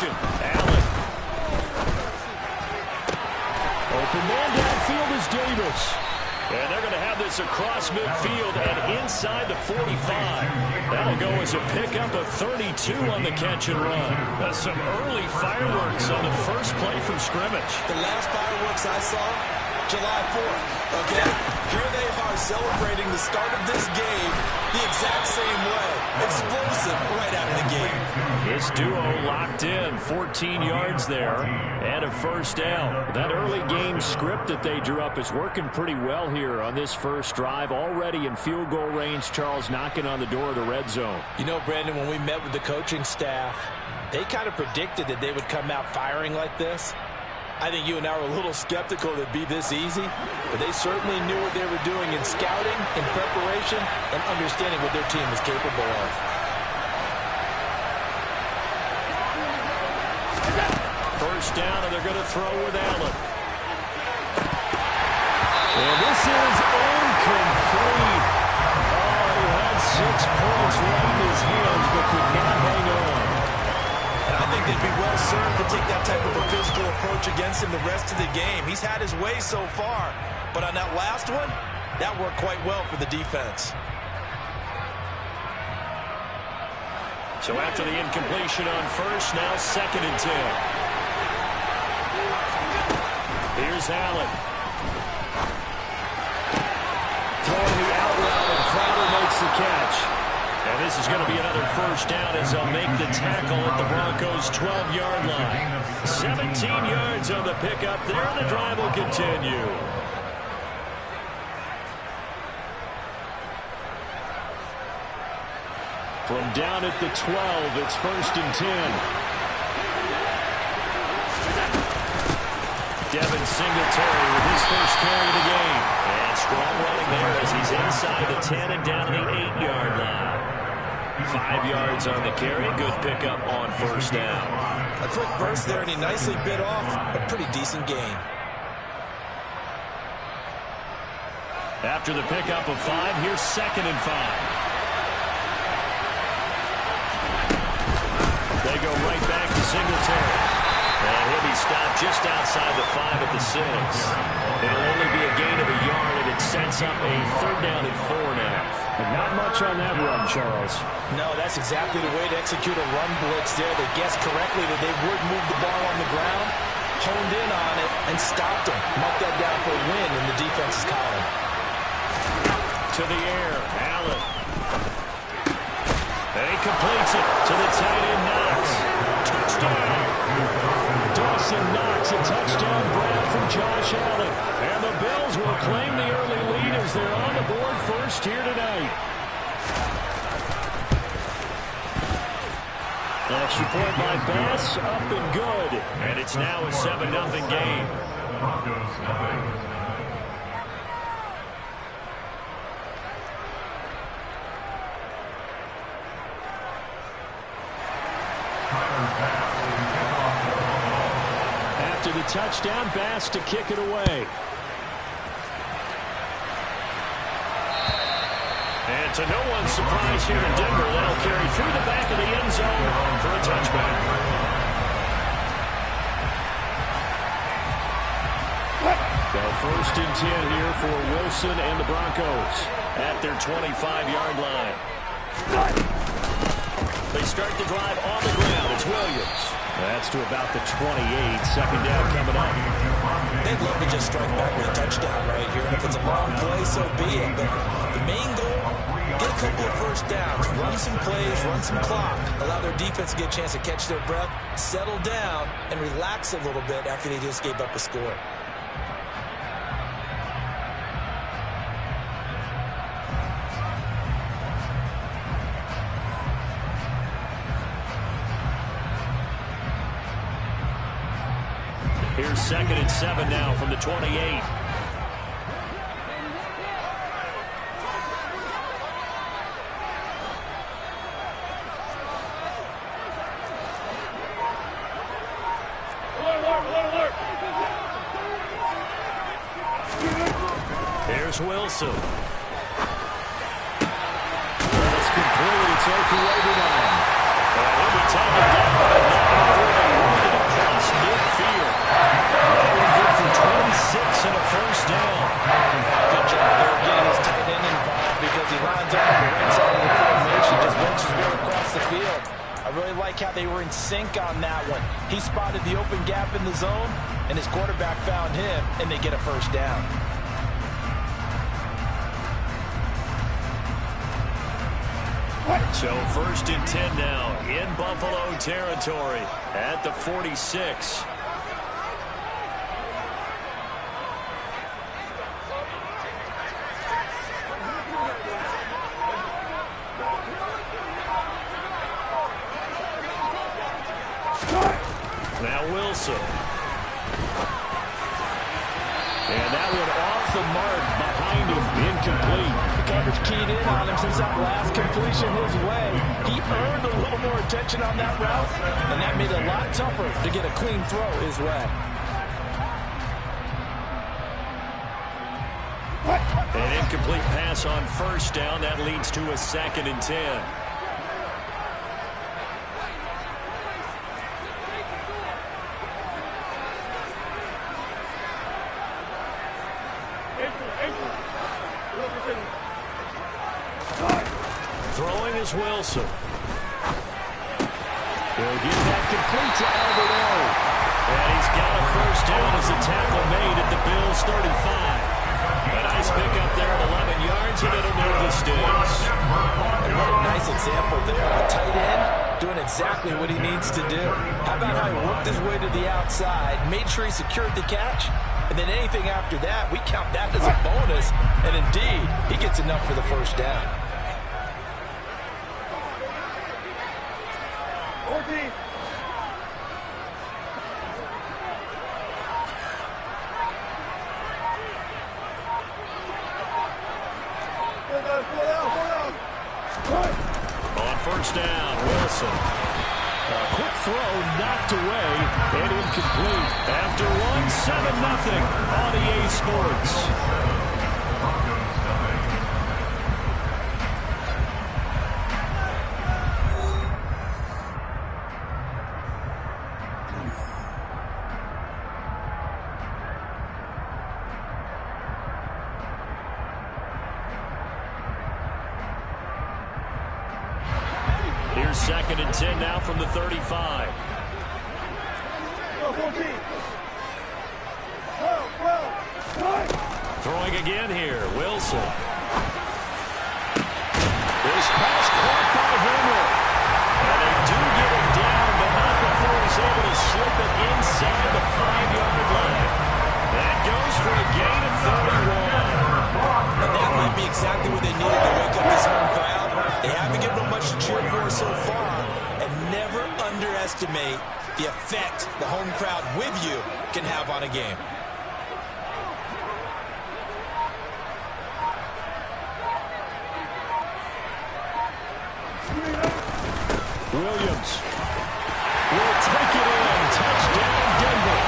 motion. Allen. Open man downfield is Davis. And they're going to have this across midfield and inside the 45. That'll go as a pickup of 32 on the catch and run. That's some early fireworks on the first play from scrimmage. The last fireworks I saw, July 4th. Okay, here they are celebrating the start of this game the exact same way. Explosive right out of the gate. This duo locked in, 14 yards there, and a first down. That early game script that they drew up is working pretty well here on this first drive. Already in field goal range, Charles knocking on the door of the red zone. You know, Brandon, when we met with the coaching staff, they kind of predicted that they would come out firing like this. I think you and I were a little skeptical that it'd be this easy, but they certainly knew what they were doing in scouting, in preparation, and understanding what their team was capable of. First down, and they're going to throw with Allen. And this is incomplete. Oh, he had 6 points right in his hands, but could not hang on. And I think they'd be well served to take that type of a physical approach against him the rest of the game. He's had his way so far, but on that last one, that worked quite well for the defense. So after the incompletion on first, now 2nd and 10. Here's Allen. Throwing the out route, and Crowder makes the catch. And this is going to be another first down as they'll make the tackle at the Broncos' 12-yard line. 17 yards on the pickup there, and the drive will continue. From down at the 12, it's 1st and 10. Devin Singletary with his first carry of the game. And strong running there as he's inside the 10 and down to the 8-yard line. 5 yards on the carry. Good pickup on first down. A quick burst there, and he nicely bit off a pretty decent gain. After the pickup of 5, here's 2nd and 5. They go right back to Singletary. And he'll be stopped just outside the 5 at the 6. It'll only be a gain of a yard, and it sets up a 3rd down and 4 now. But not much on that run, Charles. No, that's exactly the way to execute a run blitz there. They guessed correctly that they would move the ball on the ground, honed in on it, and stopped him. Marked that down for a win in the defense's column. To the air, Allen. And he completes it to the tight end, Knox. Touchdown! Dawson Knox, a touchdown grab from Josh Allen. And the Bills will claim the early lead as they're on the board first here tonight. An extra point by Bass, up and good. And it's now a 7-0 game. After the touchdown, Bass to kick it away. And to no one's surprise here in Denver, that'll carry through the back of the end zone for a touchback. So 1st and 10 here for Wilson and the Broncos at their 25-yard line. They start the drive on the ground. It's Williams. That's to about the 28. 2nd down coming up. They'd love to just strike back with a touchdown right here. And if it's a long play, so be it. But the main goal, get a couple of first downs, run some plays, run some clock, allow their defense to get a chance to catch their breath, settle down, and relax a little bit after they just gave up a score. Here's 2nd and 7 now from the 28. Here's Wilson. That's complete. It's Okuwebe now. And he'll be taken down by 9 for a that one. He spotted the open gap in the zone, and his quarterback found him, and they get a first down. So 1st and 10 now in Buffalo territory at the 46. Now Wilson. And that one off the mark behind him, incomplete. The coverage keyed in on him since that last completion his way. He earned a little more attention on that route, and that made it a lot tougher to get a clean throw his way. An incomplete pass on 1st down. That leads to a 2nd and 10. Throwing is Wilson. He'll get that complete to Alberto. And he's got a first down as a tackle made at the Bills' 35. A nice pickup there at 11 yards, and it'll move the sticks. And what a nice example there of a tight end doing exactly what he needs to do. How about how he worked his way to the outside, made sure he secured the catch, and then anything after that, we count that as a bonus. And indeed, he gets enough for the first down. 14. On 1st down, Wilson. A quick throw knocked away and incomplete. After 1-7-0 on EA Sports. Here's 2nd and 10 now from the 35. Throwing again here, Wilson. This pass caught by Henry. And they do get it down, but not before he's able to slip it inside the 5-yard line. That goes for a gain of 31. And that might be exactly what they needed to wake up this home crowd. They haven't given them much to cheer for so far, and never underestimate the effect the home crowd with you can have on a game. Williams will take it in. Touchdown, Denver.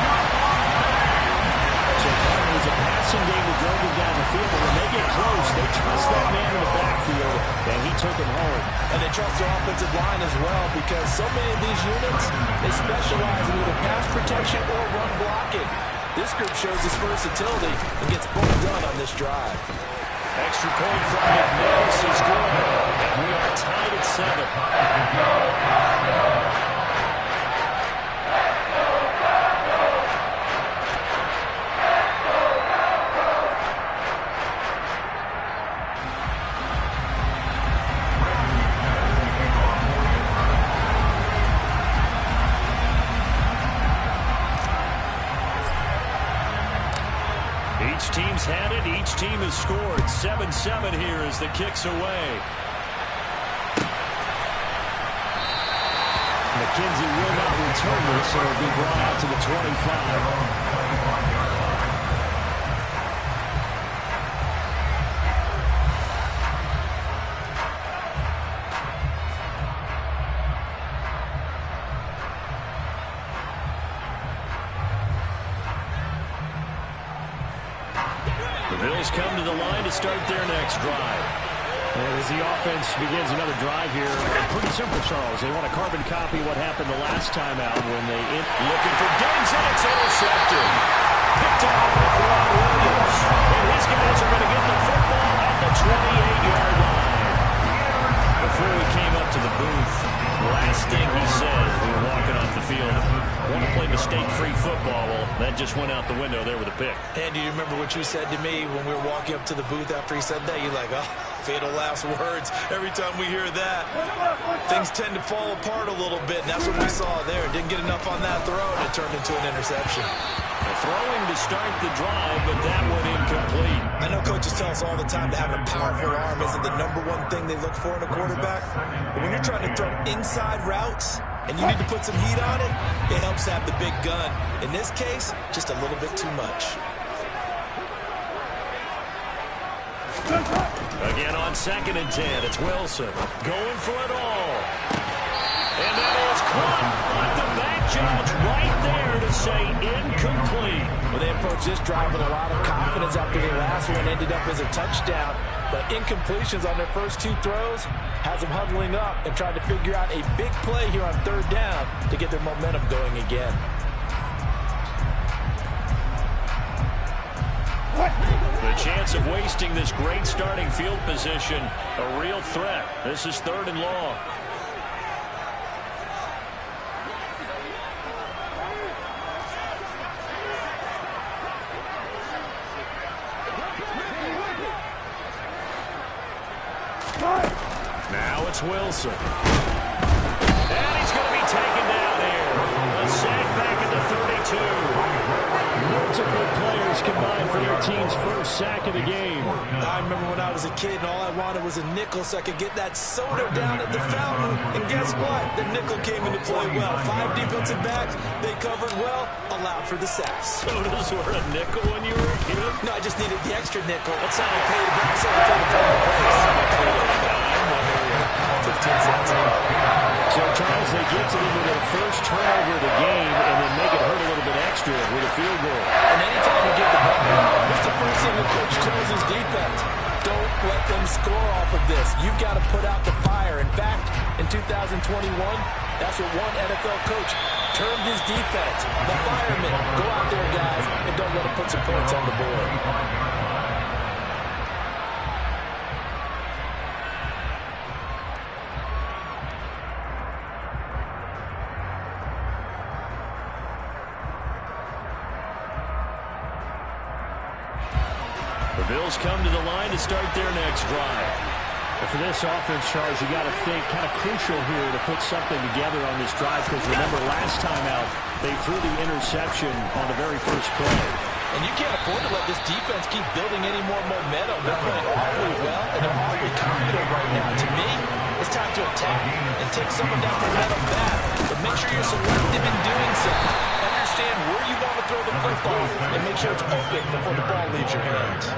So that was a passing game that drove him down the field, but when they get close, they trust that man in the backfield, and he took him home. And they trust their offensive line as well, because so many of these units, they specialize in either pass protection or run blocking. This group shows its versatility and gets both done on this drive. Extra point from McManus is good, and we are tied at 7. Each team's had it. Each team has scored. 7-7 here as the kick's away. McKenzie will not return this, so it'll be brought out to the 25. The Bills come to the line to start their next drive. And as the offense begins another drive here, pretty simple, Charles. They want to carbon copy what happened the last time out when they... Looking for Diggs, and it's intercepted. Picked off with Rod Williams. And his guys are going to get the football at the 28-yard line. The before we came up to the booth, last thing he said as we were walking off the field, want to play mistake-free football. Well, that just went out the window there with a pick. And do you remember what you said to me when we were walking up to the booth after he said that? You're like, oh, fatal last words. Every time we hear that, things tend to fall apart a little bit, and that's what we saw there. Didn't get enough on that throw, and it turned into an interception. Throwing to start the drive, but that one incomplete. I know coaches tell us all the time that having a powerful arm isn't the #1 thing they look for in a quarterback. But when you're trying to throw inside routes and you need to put some heat on it, it helps to have the big gun. In this case, just a little bit too much. Again on 2nd and 10, it's Wilson going for it all. And that is caught on the back judge right there to say incomplete. Well, they approached this drive with a lot of confidence after the last one ended up as a touchdown. But incompletions on their first 2 throws has them huddling up and trying to figure out a big play here on 3rd down to get their momentum going again. The chance of wasting this great starting field position, a real threat. This is 3rd and long. Now it's Wilson. And he's going to be taken down here. A sack back at the 32. Multiple players combined for their team's first sack of the game. I remember when I was a kid and all I wanted was a nickel so I could get that soda down at the fountain. And guess what? The nickel came into play well. 5 defensive backs, they covered well, allowed for the sacks. Sodas were a nickel when you were a kid? No, I just needed the extra nickel. That's how I paid the back. So I paid the 15 cents. So, Charles, they get to them with their first turnover of the game and then make it hurt a little bit extra with a field goal. And anytime you get the ball, what's the first thing the coach tells his defense? Don't let them score off of this. You've got to put out the fire. In fact, in 2021, that's what one NFL coach termed his defense. The firemen. Go out there, guys, and don't let them put some points on the board. The Bills come to the line to start their next drive. And for this offense, Charles, you got to think kind of crucial here to put something together on this drive because remember last time out, they threw the interception on the very first play. And you can't afford to let this defense keep building any more momentum. They're playing awfully well, and they're awfully confident right now. To me, it's time to attack and take some of that momentum back. But make sure you're selective in doing so. Understand where you want to throw the football and make sure it's open before the ball leaves your hands.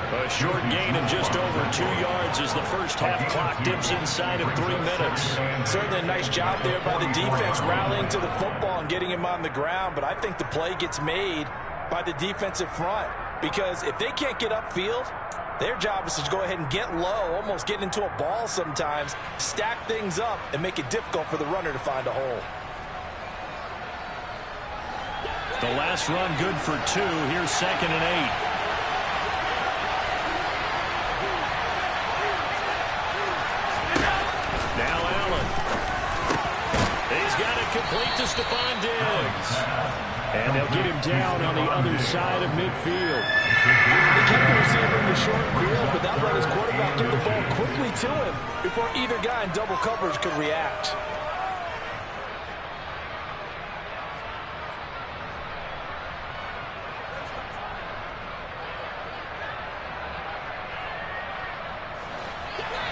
A short gain of just over 2 yards as the first half clock dips inside of 3 minutes. Certainly a nice job there by the defense rallying to the football and getting him on the ground. But I think the play gets made by the defensive front because if they can't get upfield, their job is to go ahead and get low, almost get into a ball sometimes, stack things up, and make it difficult for the runner to find a hole. The last run good for 2. Here's 2nd and 8. Now Allen. He's got it complete to Stephon Diggs. And they'll get him down on the other side of midfield. They kept the receiver in the short field, but that let his quarterback get the ball quickly to him before either guy in double coverage could react.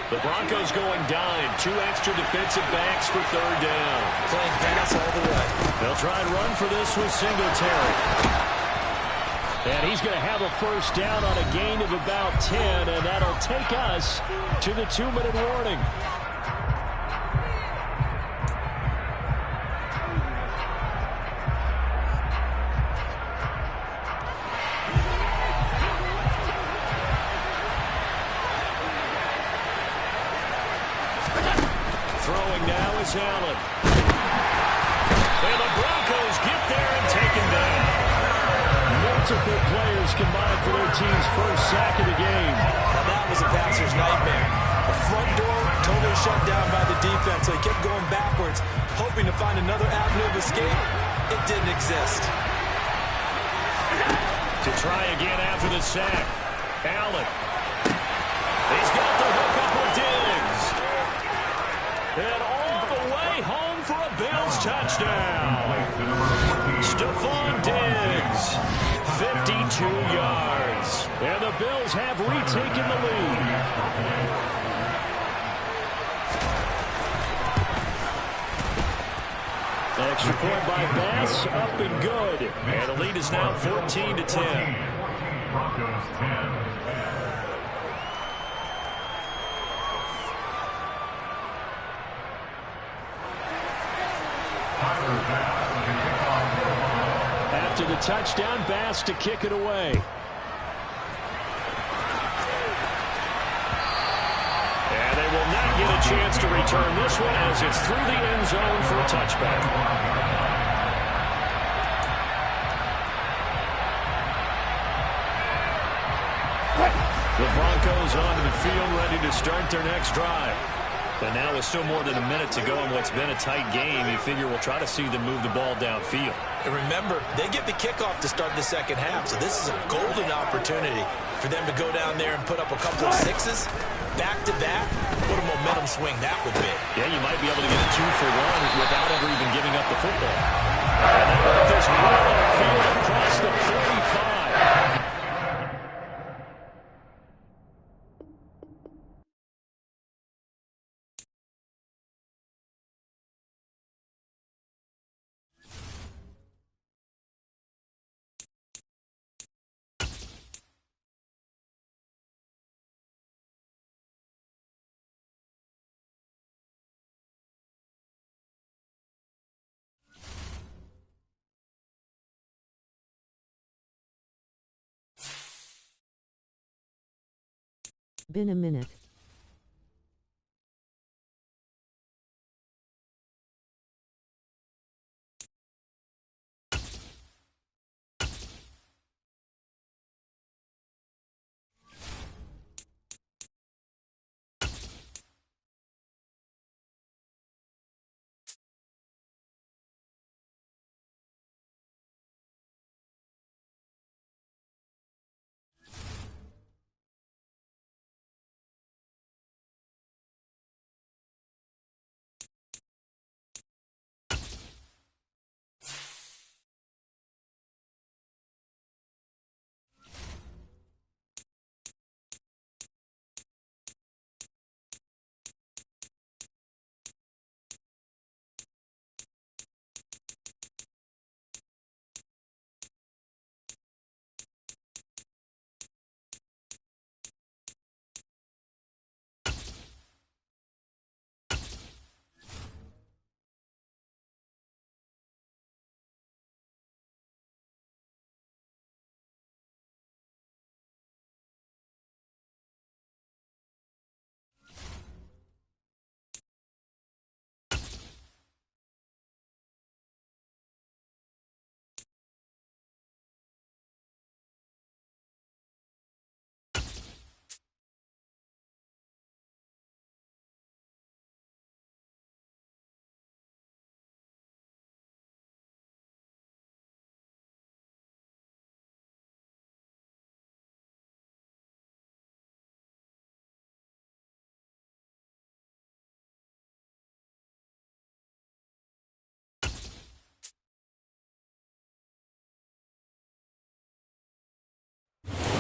The Broncos going dime. 2 extra defensive backs for 3rd down. Playing pass all the way. They'll try and run for this with Singletary. And he's going to have a first down on a gain of about 10, and that'll take us to the 2-minute warning. Throwing now is Allen. And the Broncos get there and take him down. Multiple players combined for their team's first sack of the game. Now that was a passer's nightmare. The front door totally shut down the defense, so he kept going backwards, hoping to find another avenue of escape. It didn't exist. To try again after the sack. Allen. He's got the hook up with Diggs. And all the way home for a Bills touchdown. Stephon Diggs, 52 yards. And the Bills have retaken the lead. Extra point by Bass, up and good. And the lead is now 14-10. Broncos 10. After the touchdown, Bass to kick it away. And they will not get a chance to return this one as it's through the end zone for a touchback. The Broncos onto the field, ready to start their next drive. And now with still more than a minute to go in what's been a tight game, you figure we'll try to see them move the ball downfield. And remember, they get the kickoff to start the second half, so this is a golden opportunity for them to go down there and put up a couple of sixes. Back-to-back, what a momentum swing that would be. Yeah, you might be able to get a 2-for-1 without ever even giving up the football. And they work this well upfield across the 45. Been a minute.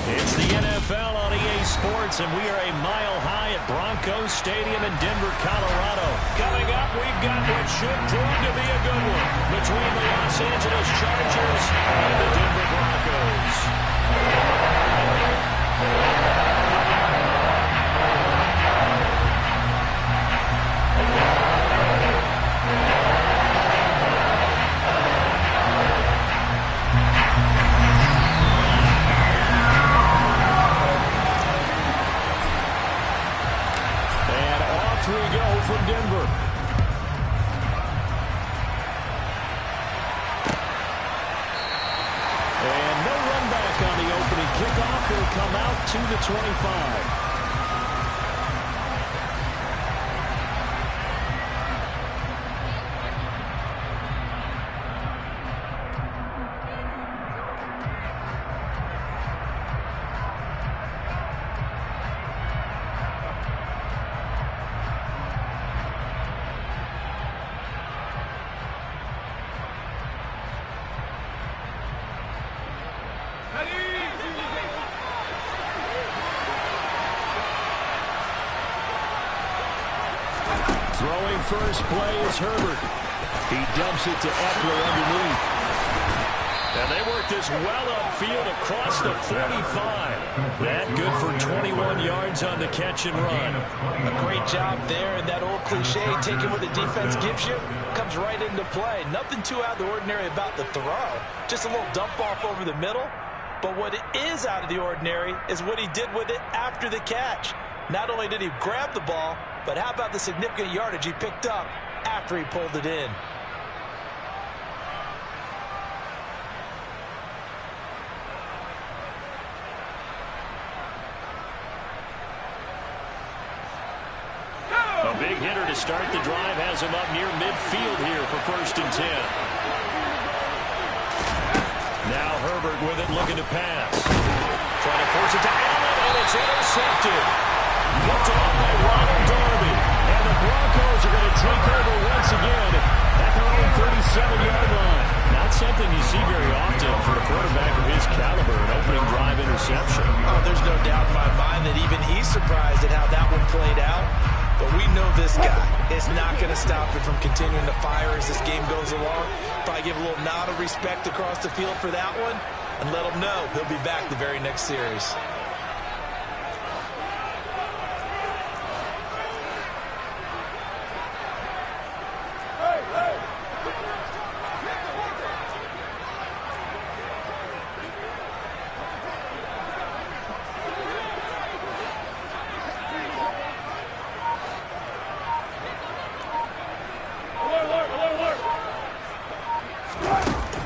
It's the NFL on EA Sports, and we are a mile high at Broncos Stadium in Denver, Colorado. Coming up, we've got what should prove to be a good one between the Los Angeles Chargers and the Denver Broncos. We go from Denver. And no run back on the opening kickoff. He'll come out to the 25. Throwing first play is Herbert. He dumps it to Eckler underneath. And they work this well upfield across the 45. That good for 21 yards on the catch and run. A great job there, and that old cliche, taking what the defense gives you, comes right into play. Nothing too out of the ordinary about the throw. Just a little dump off over the middle. But what is out of the ordinary is what he did with it after the catch. Not only did he grab the ball, but how about the significant yardage he picked up after he pulled it in? A big hitter to start the drive has him up near midfield here for 1st and 10. Now Herbert with it, looking to pass. Trying to force it to Allen, and it's intercepted. Picked off by Ronald Darby. And the Broncos are going to take over once again at their own 37-yard line. Not something you see very often for a quarterback of his caliber, an opening drive interception. Oh, there's no doubt in my mind that even he's surprised at how that one played out. But we know this guy is not going to stop him from continuing to fire as this game goes along. Probably give a little nod of respect across the field for that one and let him know he'll be back the very next series.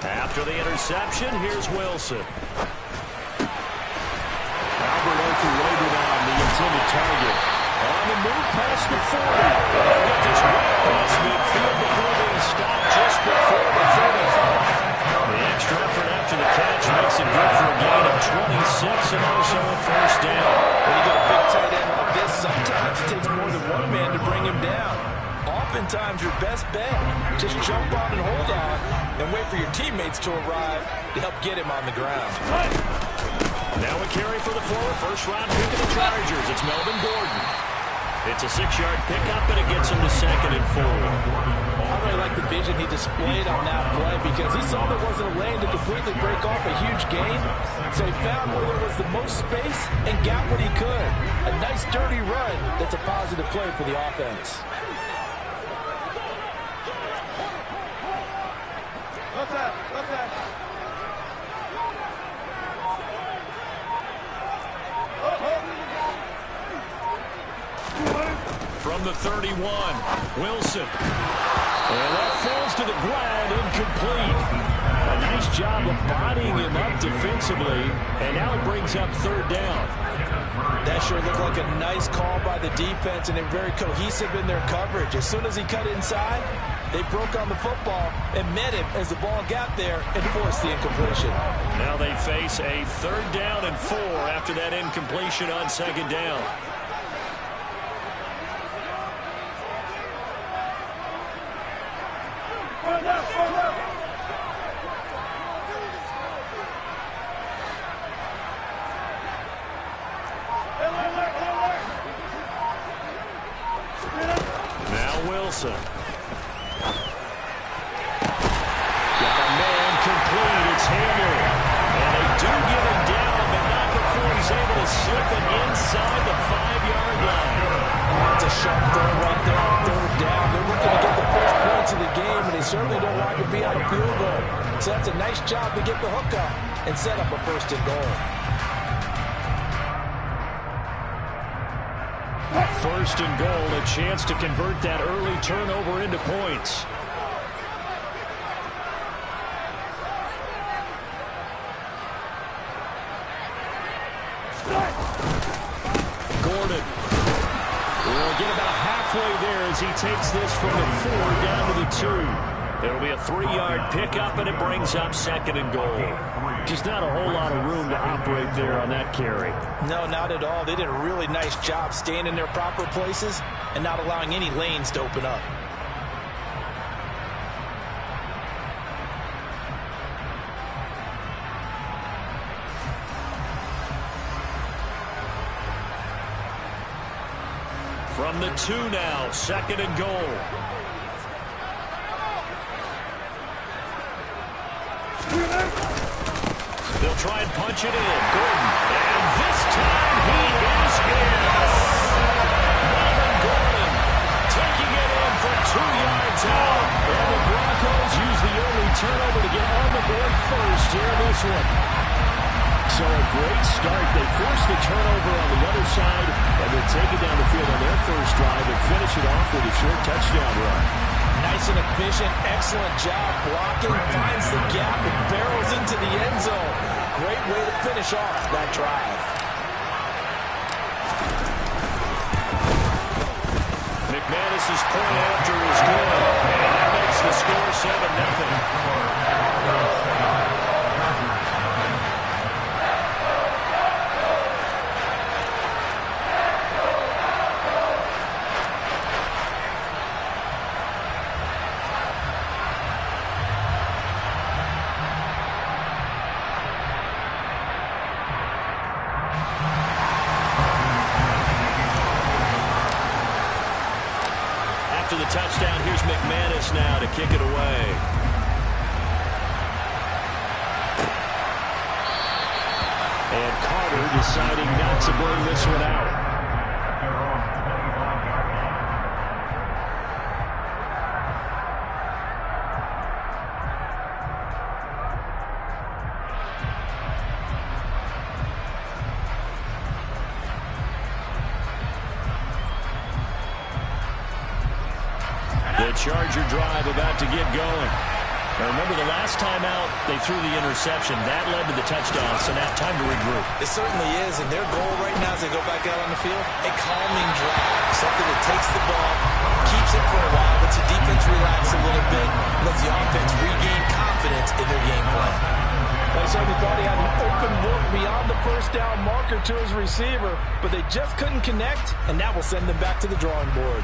After the interception, here's Wilson. Albert Oku waited on the intended target. On the move past the 40. They'll get this right across midfield before being stopped just before the 35. The extra effort after the catch makes it good for a gain of 26 and also a 1st down. When you get a big tight end like this, sometimes it takes more than one man to bring him down. Oftentimes, your best bet, just jump on and hold on and wait for your teammates to arrive to help get him on the ground. Now a carry for the forward first-round pick of the Chargers. It's Melvin Gordon. It's a 6-yard pickup, and it gets him to 2nd and 4. I really like the vision he displayed on that play because he saw there wasn't a lane to completely break off a huge gain. So he found where there was the most space and got what he could. A nice, dirty run that's a positive play for the offense. From the 31, Wilson. And that falls to the ground, incomplete. A nice job of bodying him up defensively, and now it brings up 3rd down. That sure looked like a nice call by the defense, and they're very cohesive in their coverage. As soon as he cut inside, they broke on the football and met him as the ball got there and forced the incompletion. Now they face a 3rd down and 4 after that incompletion on 2nd down. Now Wilson. Got a man complete. It's Hamler. And they do get him down, but not before he's able to slip it inside the 5-yard line. That's a sharp throw right there on 3rd down. They're looking to get the first points of the game, and they certainly don't want to be out of field goal. So that's a nice job to get the hook up and set up a 1st and goal. 1st and goal, a chance to convert that early turnover into points. Gordon will get about halfway there as he takes this from the 4 down to the 2. It'll be a 3-yard pickup, and it brings up 2nd and goal. Just not a whole lot of room to operate there on that carry. No, not at all. They did a really nice job staying in their proper places and not allowing any lanes to open up. From the 2 now, 2nd and goal. They'll try and punch it in. Gordon. And this time he is in. Melvin Gordon taking it in from 2 yards out. And the Broncos use the early turnover to get on the board first here in this one. So a great start. They force the turnover on the other side, and they'll take it down the field on their first drive and finish it off with a short touchdown run. Nice and efficient, excellent job blocking, finds the gap and barrels into the end zone. Great way to finish off that drive. McManus's point after is good, and that makes the score 7-0. After the touchdown, here's McManus now to kick it away. And Carter deciding not to bring this one out. The Charger drive about to get going. Now remember, the last time out, they threw the interception. That led to the touchdown, so now time to regroup. It certainly is, and their goal right now as they go back out on the field, a calming drive, something that takes the ball, keeps it for a while, lets the defense relax a little bit, lets the offense regain confidence in their game plan. They certainly thought he had an open look beyond the first down marker to his receiver, but they just couldn't connect, and that will send them back to the drawing board.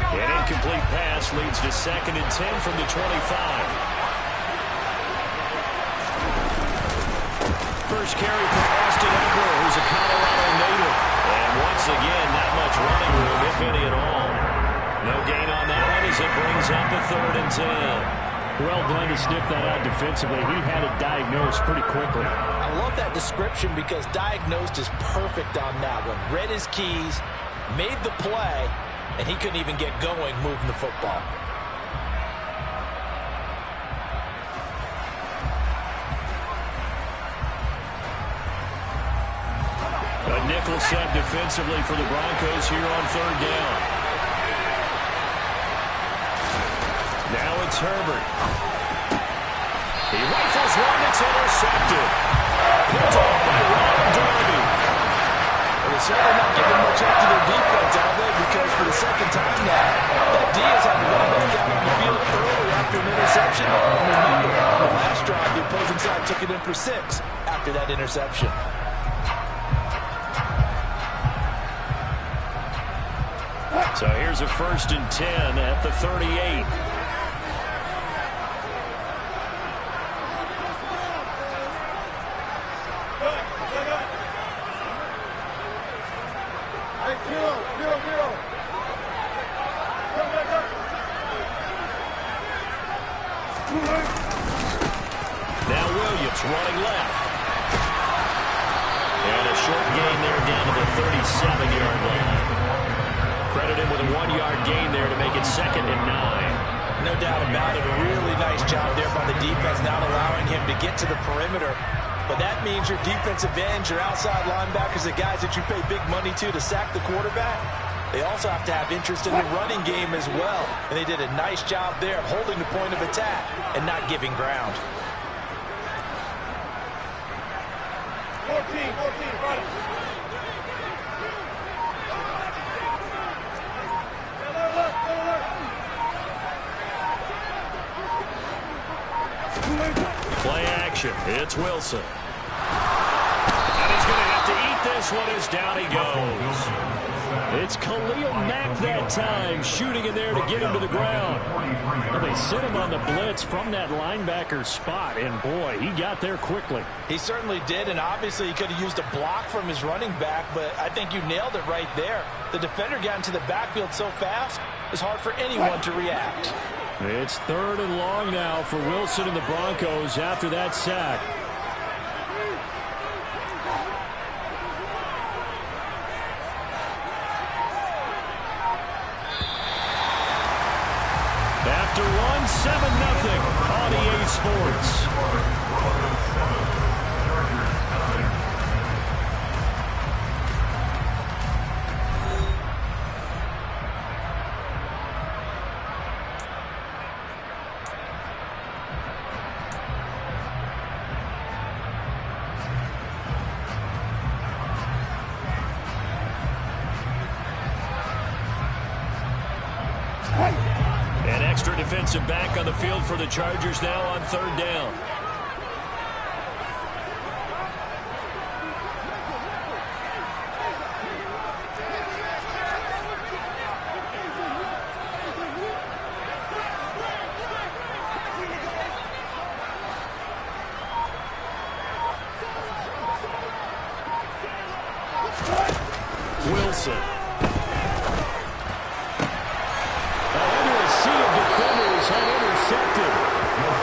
An incomplete pass leads to 2nd and 10 from the 25. First carry for Austin Eckler, who's a Colorado native. And once again, not much running room, if any at all. No gain on that one as it brings up a 3rd and 10. Well done to sniff that out defensively. He had it diagnosed pretty quickly. I love that description because diagnosed is perfect on that one. Read his keys, made the play, and he couldn't even get going moving the football. A nickel set defensively for the Broncos here on 3rd down. Now it's Herbert. He rifles one that's intercepted. Picked off by Ron Darby. They're certainly not giving much up to their defense, are they? Because for the second time now, that D has had to run back out on the field early after an interception. And remember, on the last drive, the opposing side took it in for 6 after that interception. So here's a 1st and 10 at the 38. Now Williams running left. And a short gain there down to the 37-yard line. Credit him with a 1-yard gain there to make it 2nd and 9. No doubt about it. A really nice job there by the defense, not allowing him to get to the perimeter. But that means your defensive ends, your outside linebackers, the guys that you pay big money to sack the quarterback, they also have to have interest in the running game as well. And they did a nice job there of holding the point of attack and not giving ground. 14, right. Play action. It's Wilson. And he's going to have to eat this one as down he goes. It's Khalil Mack that time, shooting in there to get him to the ground. Well, they sent him on the blitz from that linebacker spot, and boy, he got there quickly. He certainly did, and obviously he could have used a block from his running back, but I think you nailed it right there. The defender got into the backfield so fast, it's hard for anyone to react. It's 3rd and long now for Wilson and the Broncos after that sack. After one, 7-0 on EA Sports. An extra defensive back on the field for the Chargers now on 3rd down. Wilson. Had intercepted.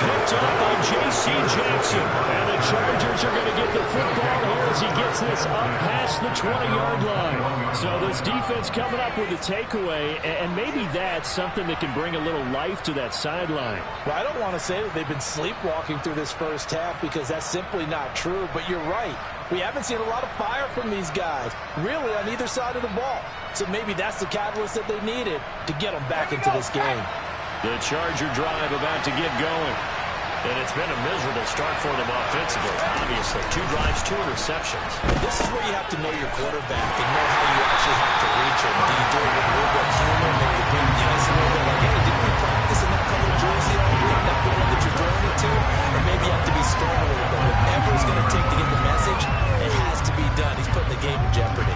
Picked up by J.C. Jackson. And the Chargers are going to get the football here as he gets this up past the 20-yard line. So this defense coming up with a takeaway, and maybe that's something that can bring a little life to that sideline. Well, I don't want to say that they've been sleepwalking through this first half because that's simply not true, but you're right. We haven't seen a lot of fire from these guys, really on either side of the ball. So maybe that's the catalyst that they needed to get them back into this game. The Charger drive about to get going. And it's been a miserable start for them offensively, obviously. 2 drives, 2 interceptions. This is where you have to know your quarterback and know how you actually have to reach him. Do you do it with a little bit of humor, maybe a big yes, a little bit like, hey, didn't we practice in that color jersey all week, not the one that you're throwing it to? Or maybe you have to be stern a little bit. Whatever it's going to take to get the message, it has to be done. He's putting the game in jeopardy.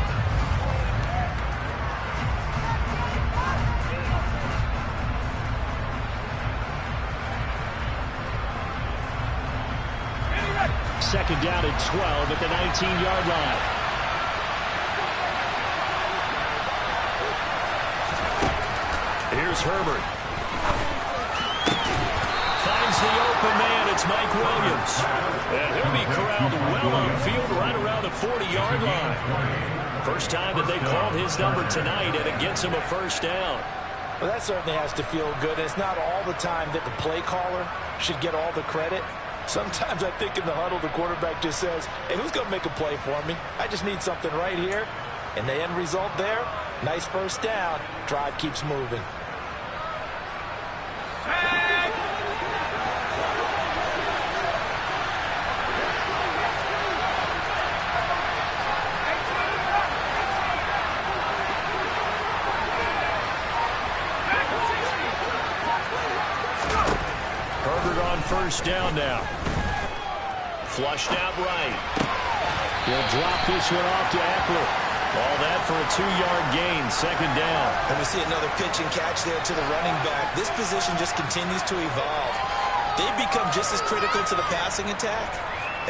Second down and 12 at the 19-yard line. Here's Herbert. Finds the open man. It's Mike Williams. And he'll be corralled well on field right around the 40-yard line. First time that they called his number tonight, and it gets him a first down. Well, that certainly has to feel good. It's not all the time that the play caller should get all the credit. Sometimes I think in the huddle, the quarterback just says, hey, who's going to make a play for me? I just need something right here. And the end result there, nice first down. Drive keeps moving. First down now. Flushed out right. He'll drop this one off to Eckler. All that for a 2-yard gain, second down. And we see another pitch and catch there to the running back. This position just continues to evolve. They've become just as critical to the passing attack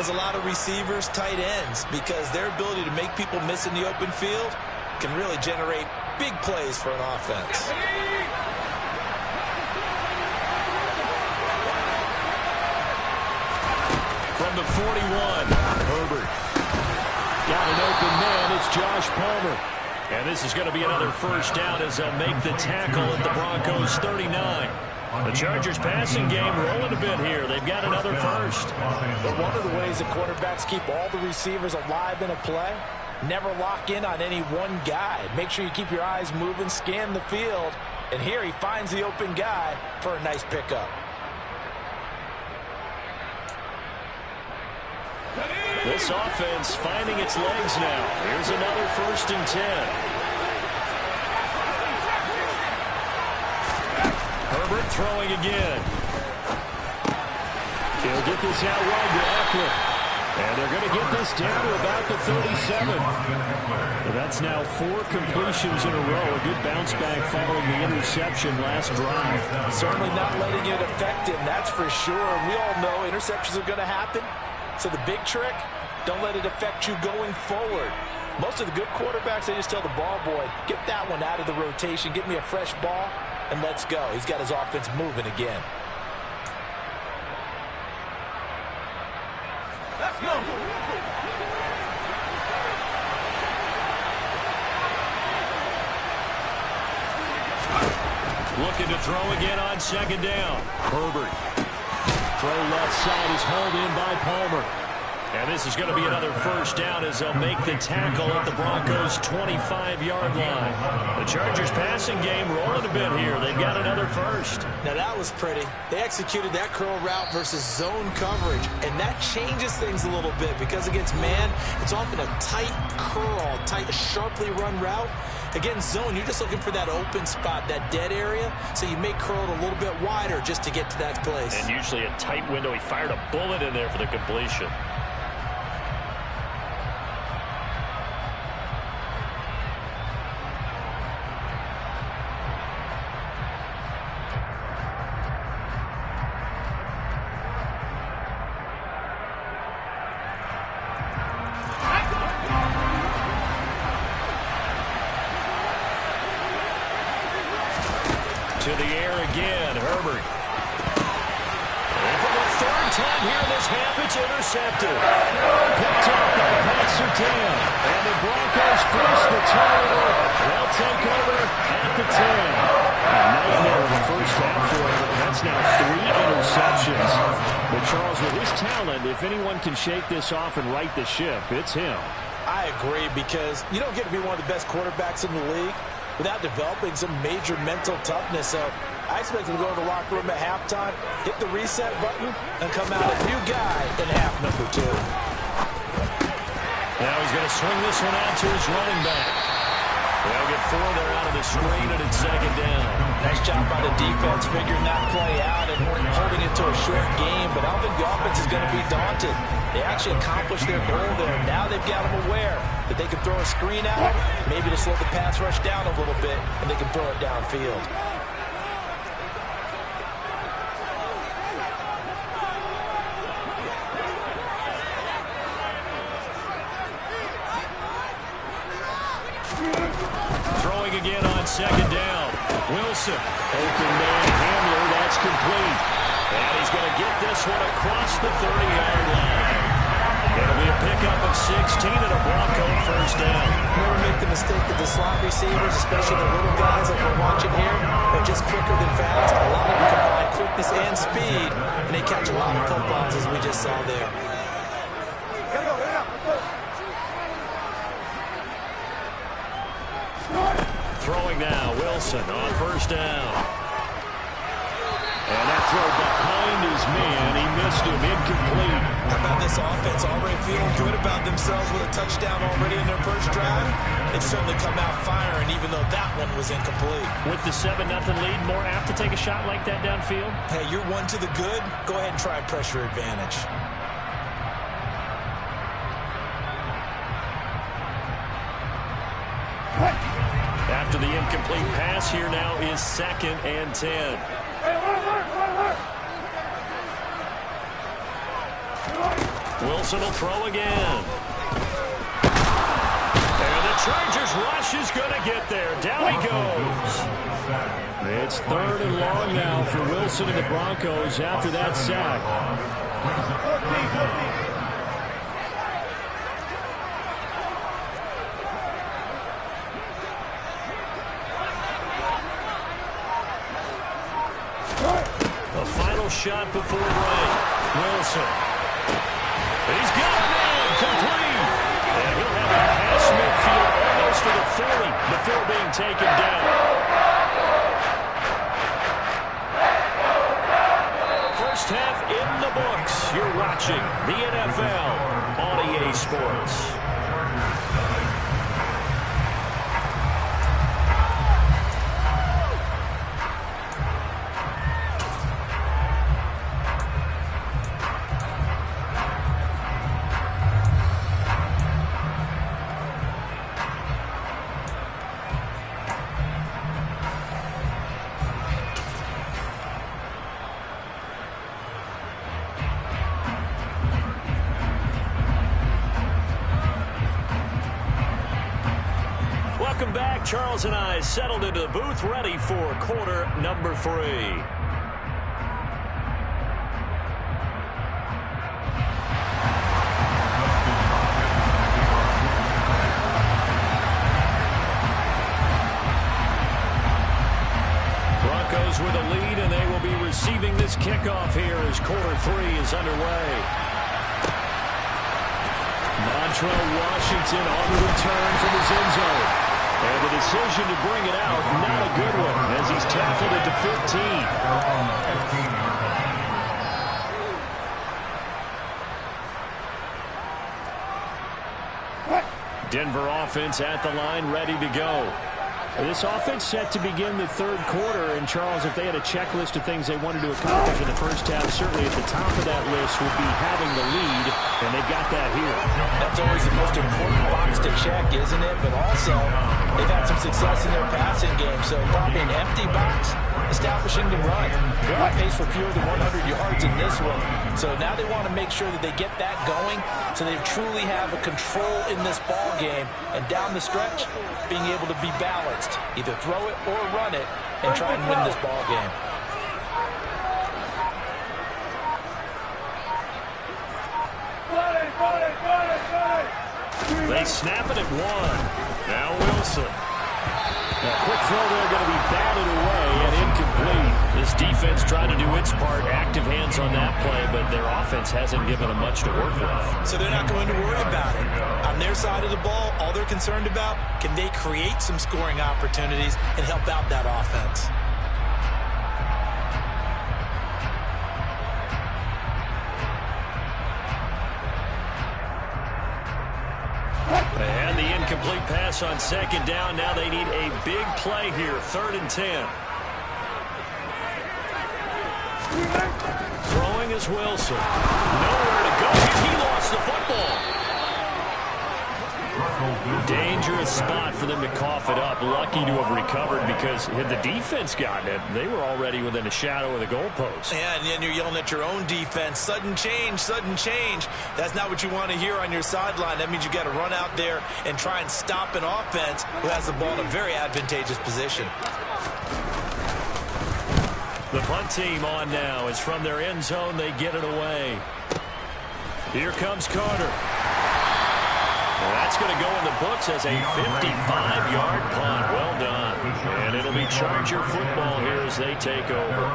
as a lot of receivers, tight ends, because their ability to make people miss in the open field can really generate big plays for an offense. From the 41, Herbert. Got an open man. It's Josh Palmer. And this is going to be another first down as they'll make the tackle at the Broncos 39. The Chargers passing game rolling a bit here. They've got another first. But one of the ways that quarterbacks keep all the receivers alive in a play, never lock in on any one guy. Make sure you keep your eyes moving, scan the field. And here he finds the open guy for a nice pickup. This offense finding its legs now. Here's another 1st and 10. Herbert throwing again. He'll get this out wide to Eckler. And they're going to get this down to about the 37. Well, that's now 4 completions in a row. A good bounce back following the interception last drive. Certainly not letting it affect him, that's for sure. We all know interceptions are going to happen. So the big trick, don't let it affect you going forward. Most of the good quarterbacks, they just tell the ball boy, get that one out of the rotation, get me a fresh ball, and let's go. He's got his offense moving again. Let's go. Looking to throw again on second down. Herbert. Throw left side is hauled in by Palmer. And this is going to be another first down as they'll make the tackle at the Broncos' 25-yard line. The Chargers passing game rolling a bit here. They've got another first. Now that was pretty. They executed that curl route versus zone coverage, and that changes things a little bit because against man, it's often a tight curl, tight, sharply run route. Against zone, you're just looking for that open spot, that dead area, so you may curl it a little bit wider just to get to that place. And usually a tight window. He fired a bullet in there for the completion. To the air again, Herbert. And for the third time here in this half, it's intercepted. Picked up by Pat Surtain. And the Broncos force the turnover. They'll take over at the 10. A nightmare of the first half for him. That's now 3 interceptions. But Charles, with his talent, if anyone can shake this off and right the ship, it's him. I agree, because you don't get to be one of the best quarterbacks in the league without developing some major mental toughness. So I expect him to go to the locker room at halftime, hit the reset button, and come out a new guy in half number 2. Now he's going to swing this one out to his running back. They'll get 4 there out of the screen, and it's second down. Nice job by the defense figuring that play out and holding it to a short game, but I don't think the offense is going to be daunted. They actually accomplished their goal there. Now they've got them aware that they can throw a screen out, maybe to slow the pass rush down a little bit, and they can throw it downfield. Throwing again on second down. Wilson. Open man Hamler. That's complete. And he's going to get this one across the 30-yard line. It'll be a pickup of 16 and a Bronco first down. Never make the mistake that the slot receivers, especially the little guys like we're watching here, are just quicker than fast. A lot of them combine quickness and speed, and they catch a lot of footballs, as we just saw there. Throwing now, Wilson on first down. And that throw behind his man, he missed him, incomplete. How about this offense already feeling good about themselves with a touchdown already in their first drive? They've certainly come out firing, even though that one was incomplete. With the 7-0 lead, more apt to take a shot like that downfield? Hey, you're one to the good. Go ahead and try pressure advantage. After the incomplete pass, here now is 2nd and 10. Wilson will throw again. And the Chargers rush is going to get there. Down he goes. It's 3rd and long now for Wilson and the Broncos after that sack. A final shot before break. Wilson. He's got it in. Complete. And he'll have it past midfield almost to the 40 before being taken down. First half in the books. You're watching the NFL on EA Sports. Welcome back. Charles and I settled into the booth, ready for quarter number 3. With a lead, and they will be receiving this kickoff here as quarter 3 is underway. Montrell Washington on the return from his end zone. And the decision to bring it out, not a good one, as he's tackled it to 15. Denver offense at the line, ready to go. This offense set to begin the third quarter, and Charles, if they had a checklist of things they wanted to accomplish in the first half, certainly at the top of that list would be having the lead, and they've got that here. That's always the most important box to check, isn't it? But also, they've had some success in their passing game, so probably an empty box, establishing the run. They're on pace for fewer than 100 yards in this one, so now they want to make sure that they get that going, so they truly have a control in this ball game, and down the stretch, being able to be balanced. Either throw it or run it and try and win this ball game. They snap it at 1. Now Wilson. A quick throw there, going to be batted away and incomplete. This defense trying to do its part, active hands on that play, but their offense hasn't given them much to work with. So they're not going to worry about it. On their side of the ball, all they're concerned about, can they create some scoring opportunities and help out that offense? They had the incomplete pass on second down. Now they need a big play here, 3rd and 10. Throwing is Wilson. Nowhere to go. He lost the football. Dangerous spot for them to cough it up. Lucky to have recovered, because had the defense gotten it, they were already within a shadow of the goalpost. Yeah, and then you're yelling at your own defense. Sudden change, sudden change. That's not what you want to hear on your sideline. That means you got to run out there and try and stop an offense who has the ball in a very advantageous position. The punt team on now is from their end zone. They get it away. Here comes Carter. Well, that's going to go in the books as a 55-yard punt. Well done. And it'll be Charger football here as they take over.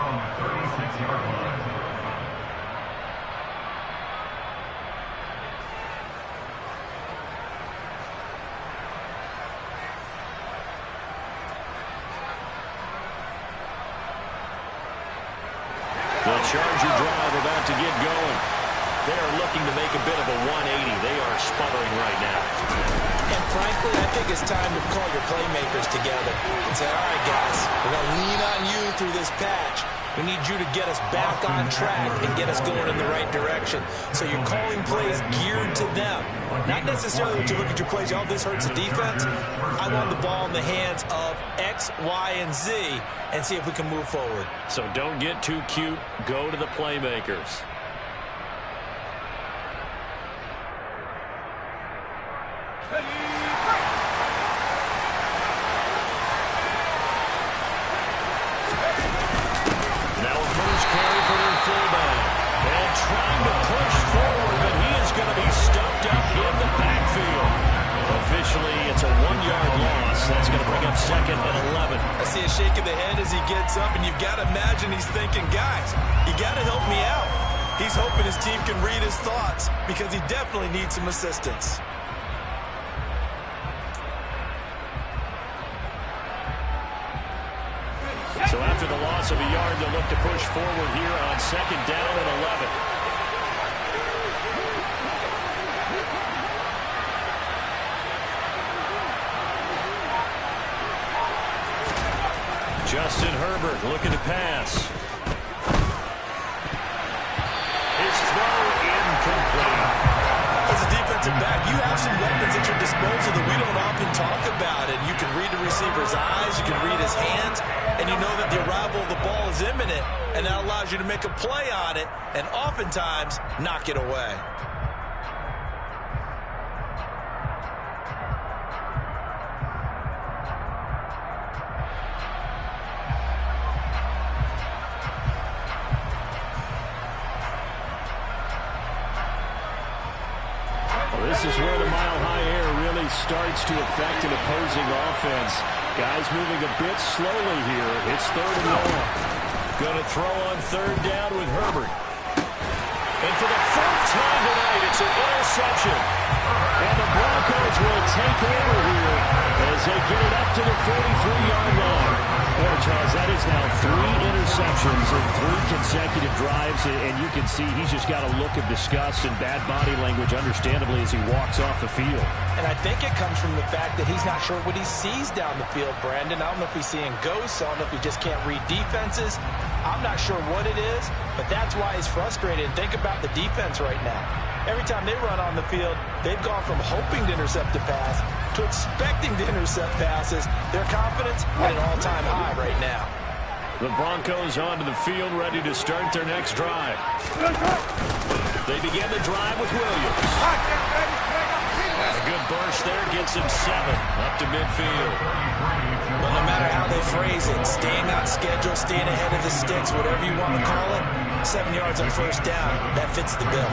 The Charger drive about to get going. They are looking to make a bit of a 180. They are sputtering right now. And frankly, I think it's time to call your playmakers together and say, all right, guys, we're going to lean on you through this patch. We need you to get us back on track and get us going in the right direction. So you're calling plays geared to them. Not necessarily when you look at your plays, oh, this hurts the defense. I want the ball in the hands of X, Y, and Z and see if we can move forward. So don't get too cute. Go to the playmakers. Now a first carry for their fullback. And trying to push forward, but he is going to be stuffed up in the backfield. Officially, it's a 1-yard loss. That's going to bring up 2nd and 11. I see a shake of the head as he gets up, and you've got to imagine he's thinking, guys, you got to help me out. He's hoping his team can read his thoughts because he definitely needs some assistance. So after the loss of a yard, they'll look to push forward here on 2nd down and 11. Justin Herbert looking to pass. His throw incomplete. As a defensive back, you have some weapons at your disposal that we don't often talk about. And you can read the receiver's eyes, you can read his hands, and you know that the arrival of the ball is imminent, and that allows you to make a play on it and oftentimes knock it away. is where the mile-high air really starts to affect an opposing offense. Guys moving a bit slowly here. It's 3rd and long. Going to throw on 3rd down with Herbert. And for the 4th time tonight, it's an interception. And the Broncos will take over here as they get it up to the 43-yard line. Boy, Charles, that is now 3 interceptions in 3 consecutive drives, and you can see he's just got a look of disgust and bad body language, understandably, as he walks off the field. And I think it comes from the fact that he's not sure what he sees down the field, Brandon. I don't know if he's seeing ghosts. I don't know if he just can't read defenses. I'm not sure what it is, but that's why he's frustrated. And think about the defense right now. Every time they run on the field, they've gone from hoping to intercept a pass to expecting to intercept passes. Their confidence at an all-time high right now. The Broncos onto the field, ready to start their next drive. They begin the drive with Williams. A good burst there, gets him 7 up to midfield. Well, no matter how they phrase it, staying on schedule, staying ahead of the sticks, whatever you want to call it, 7 yards on 1st down, that fits the bill.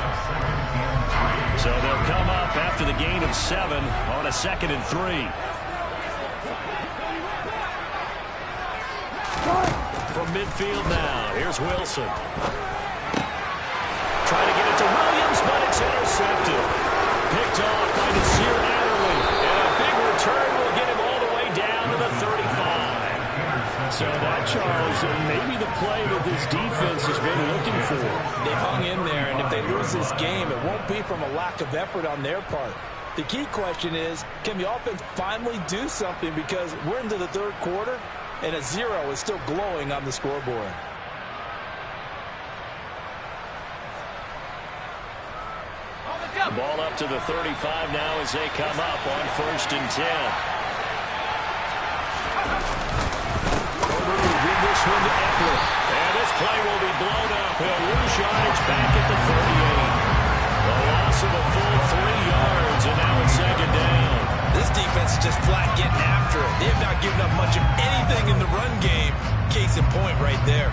So they'll come up after the gain of 7 on a 2nd and 3. From midfield now, here's Wilson. Trying to get it to Williams, but it's intercepted. Picked off by Nasir Adderley. And a big return will get him all the way down to the 35. So that, Charles, maybe the play that this defense has been looking for. They've hung in there, and if they lose this game, it won't be from a lack of effort on their part. The key question is, can the offense finally do something? Because we're into the 3rd quarter, and a 0 is still glowing on the scoreboard. Ball up to the 35 now as they come up on 1st and 10. Herbert will give this one to Eckler. And this play will be blown up. He'll lose yardage back at the 38. A loss of a full 3 yards, and now it's 2nd down. This defense is just flat getting after it. They have not given up much of anything in the run game. Case in point right there.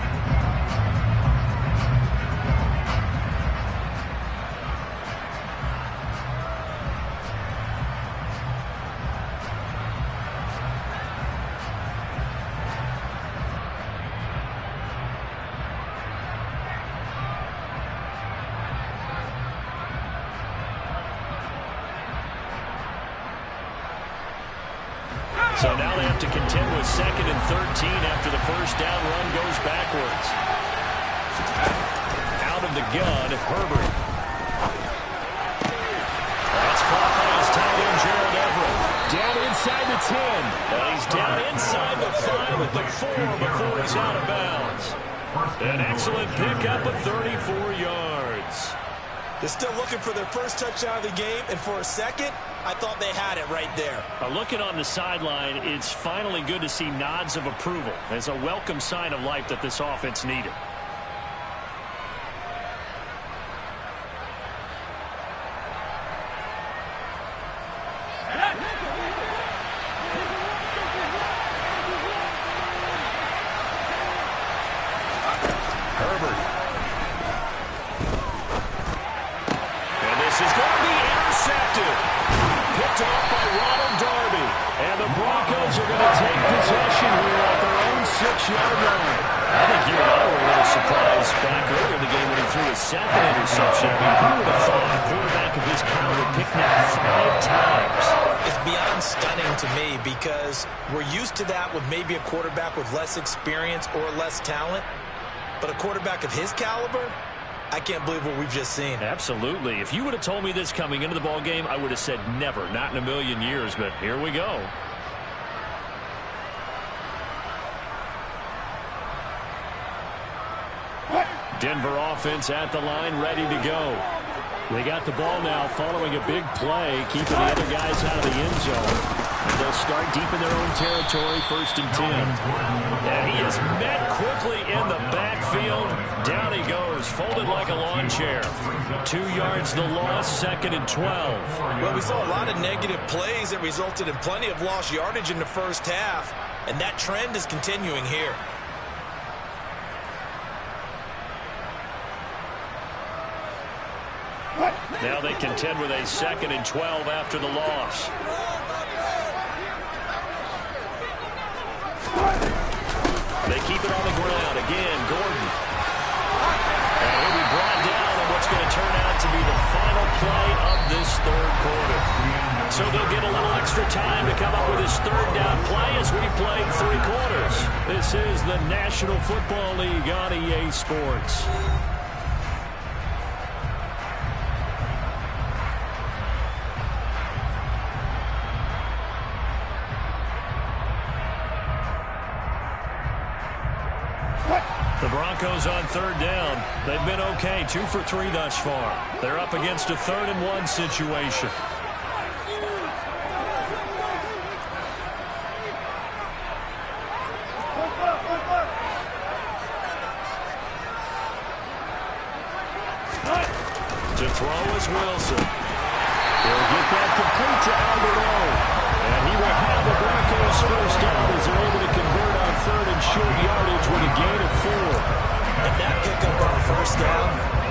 So now they have to contend with 2nd and 13 after the 1st down run goes backwards. Out of the gun, Herbert. That's caught by his tight end, Gerald Everett. Down inside the 10. And he's down inside the 5 at the 4 before he's out of bounds. An excellent pickup of 34 yards. They're still looking for their first touchdown of the game, and for a second, I thought they had it right there. Looking on the sideline, it's finally good to see nods of approval as a welcome sign of life that this offense needed. I think you and I were a little surprised back earlier in the game when he threw his 2nd interception. I mean, who would have thought a quarterback of his caliber picked that 5 times? It's beyond stunning to me because we're used to that with maybe a quarterback with less experience or less talent. But a quarterback of his caliber, I can't believe what we've just seen. Absolutely. If you would have told me this coming into the ball game, I would have said never, not in a million years. But here we go. Denver offense at the line, ready to go. They got the ball now following a big play, keeping the other guys out of the end zone. And they'll start deep in their own territory, 1st and 10. And he is met quickly in the backfield. Down he goes, folded like a lawn chair. 2 yards the loss, 2nd and 12. Well, we saw a lot of negative plays that resulted in plenty of lost yardage in the 1st half. And that trend is continuing here. Now they contend with a 2nd and 12 after the loss. They keep it on the ground. Again, Gordon. And he'll be brought down on what's going to turn out to be the final play of this 3rd quarter. So they'll get a little extra time to come up with his 3rd down play as we've played 3 quarters. This is the National Football League on EA Sports. The Broncos on 3rd down. They've been okay, 2 for 3 thus far. They're up against a 3rd and 1 situation. To throw is Wilson. He'll get that complete to Alberto. And he will have the Broncos first down as they're able to convert on 3rd and short yardage with a gain of 4. And that pickup on 1st down,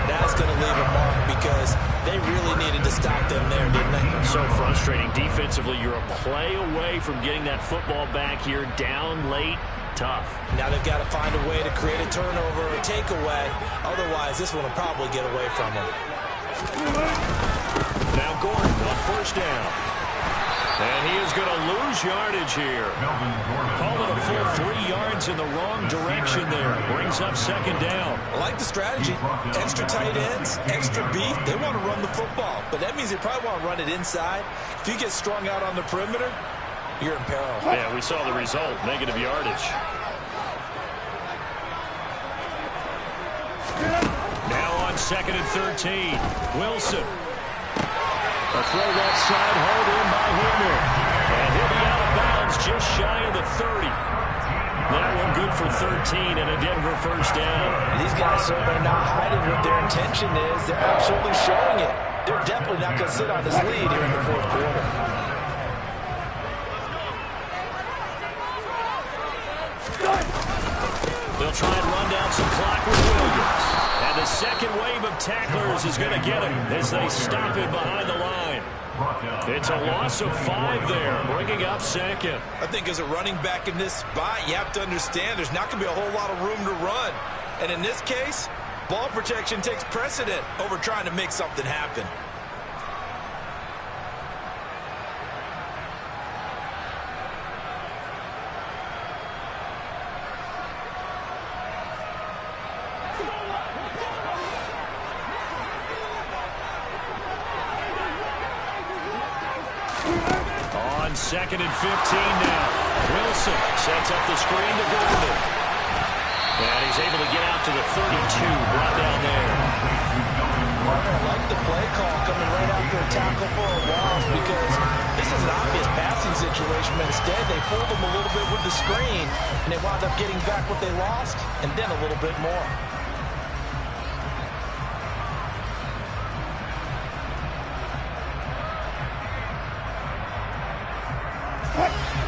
that's going to leave a mark because they really needed to stop them there, didn't they? So frustrating. Defensively, you're a play away from getting that football back here down late. Tough. Now they've got to find a way to create a turnover or a takeaway. Otherwise, this one will probably get away from them. Now Gordon on 1st down. And he is going to lose yardage here. Call it a full 3 yards in the wrong direction there. Brings up 2nd down. I like the strategy. Extra tight ends, extra beef. They want to run the football. But that means they probably want to run it inside. If you get strung out on the perimeter, you're in peril. Yeah, we saw the result. Negative yardage. Now on 2nd and 13. Wilson. A throw left side, hauled in by Henry. And he'll be out of bounds just shy of the 30. That one good for 13 and a Denver first down. These guys certainly not hiding what their intention is. They're absolutely showing it. They're definitely not going to sit on this lead here in the 4th quarter. They'll try and run down some clock with Williams. And the 2nd wave of tacklers is going to get him as they stop him behind the line. It's a loss of 5 there, bringing up 2nd. I think as a running back in this spot, you have to understand there's not going to be a whole lot of room to run. And in this case, ball protection takes precedent over trying to make something happen. On 2nd and 15 now. Wilson sets up the screen to Gordon. And he's able to get out to the 32, brought down there. I like the play call coming right after a tackle for a loss because this is an obvious passing situation, but instead they pulled them a little bit with the screen, and they wound up getting back what they lost, and then a little bit more.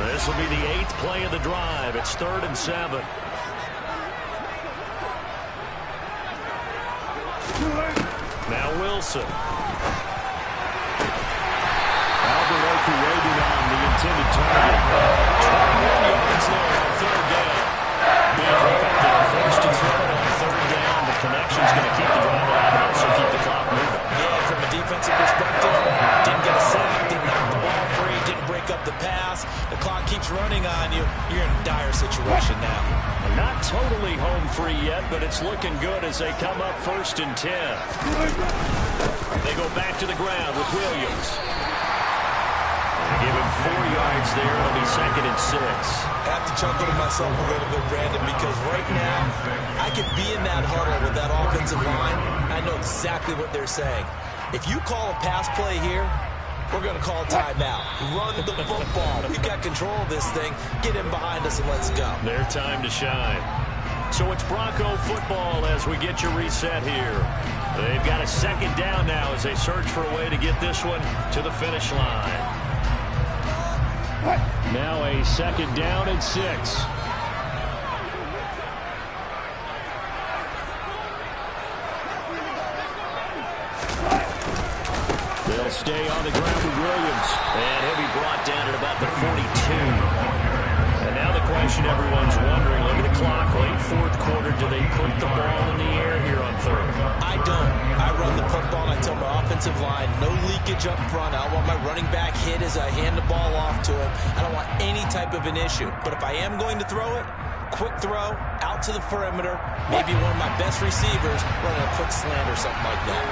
This will be the 8th play of the drive. It's 3rd and 7. Now Wilson. Alberto waiting on the intended target. 21 yards there on 3rd down. Big hook up there, forced to throw it on 3rd down. The connection's going to keep the drive alive and also keep the clock moving. Yeah, from a defensive perspective, didn't get a sack, didn't knock the ball free, didn't break up the pass. The clock keeps running on you. You're in a dire situation now. Not totally home free yet, but it's looking good as they come up 1st and 10. They go back to the ground with Williams. They give him 4 yards there. It'll be 2nd and 6. I have to chuckle to myself a little bit, Brandon, because right now I could be in that huddle with that offensive line. I know exactly what they're saying. If you call a pass play here, we're going to call timeout. Run the football. We've got control of this thing. Get in behind us and let's go. Their time to shine. So it's Bronco football as we get you reset here. They've got a 2nd down now as they search for a way to get this one to the finish line. Now a 2nd down and 6. stay on the ground with Williams. And he'll be brought down at about the 42. And now the question everyone's wondering, look at the clock, late fourth quarter, do they put the ball in the air here on third? I don't. I run the football and I tell my offensive line, no leakage up front. I don't want my running back hit as I hand the ball off to him. I don't want any type of an issue. But if I am going to throw it, quick throw, out to the perimeter, maybe one of my best receivers running a quick slant or something like that.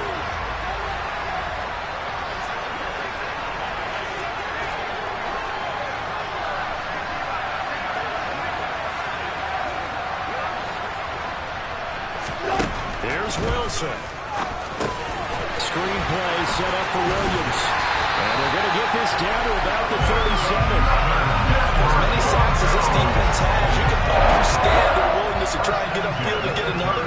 Here's Wilson. Screen play set up for Williams. And they're going to get this down to about the 37. As many sacks as this defense has, you can understand their willingness to try and get upfield and get another.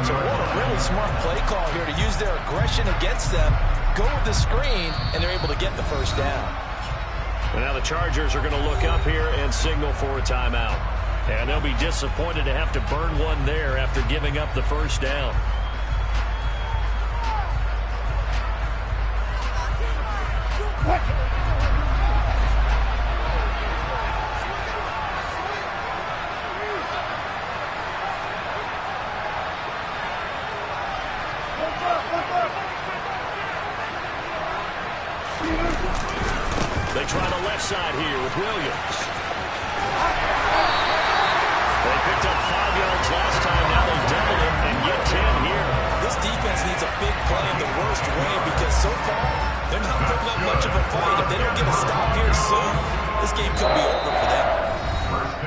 So what a really smart play call here to use their aggression against them, go with the screen, and they're able to get the first down. And now the Chargers are going to look up here and signal for a timeout. And they'll be disappointed to have to burn one there after giving up the first down. They try the left side here with Williams. They picked up 5 yards last time. Now they double it and get 10 here. This defense needs a big play in the worst way because so far they're not putting up much of a fight. If they don't get a stop here soon, this game could be over for them.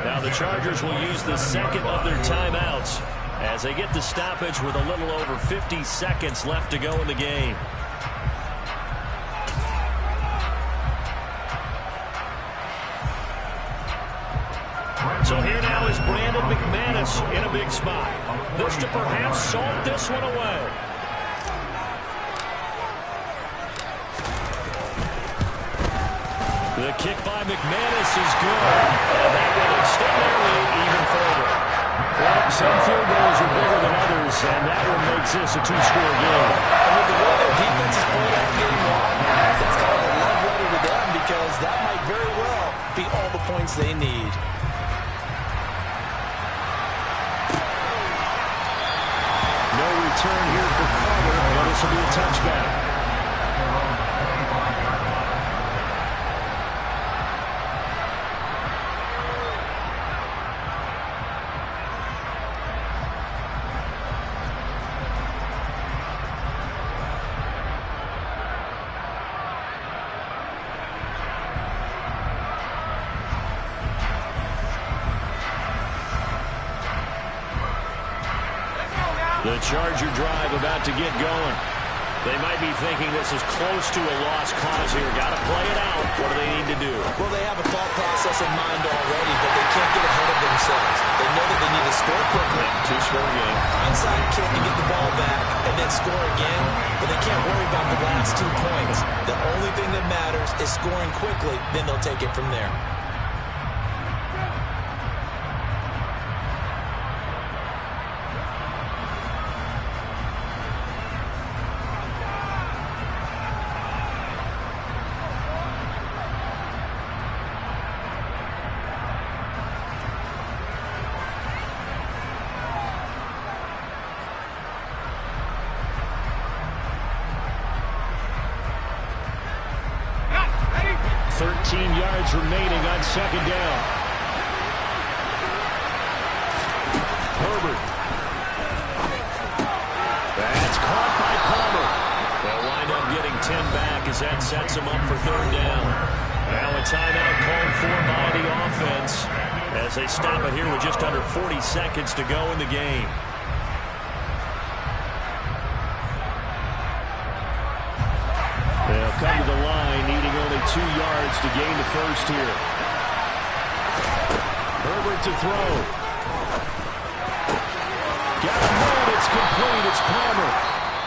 Now the Chargers will use the second of their timeouts as they get the stoppage with a little over 50 seconds left to go in the game. So here now is Brandon McManus in a big spot. This to perhaps salt this one away. The kick by McManus is good. And that will extend their lead even further. Well, some field goals are bigger than others, and that one makes this a two-score game. And with the way their defense is playing off game long, that's kind of a love letter to them because that might very well be all the points they need. Return here for Carter, and this will be a touchback. The Charger drive about to get going. They might be thinking this is close to a lost cause here. Got to play it out. What do they need to do? Well, they have a thought process in mind already, but they can't get ahead of themselves. They know that they need to score quickly. Two-score game. Onside kick to get the ball back and then score again, but they can't worry about the last 2 points. The only thing that matters is scoring quickly, then they'll take it from there. Remaining on second down. Herbert. That's caught by Palmer. They'll wind up getting 10 back as that sets them up for third down. Now a timeout called for by the offense as they stop it here with just under 40 seconds to go in the game. They'll come to the line, needing only 2 yards to gain the first here. Herbert to throw. Got a hold. It's complete. It's Palmer.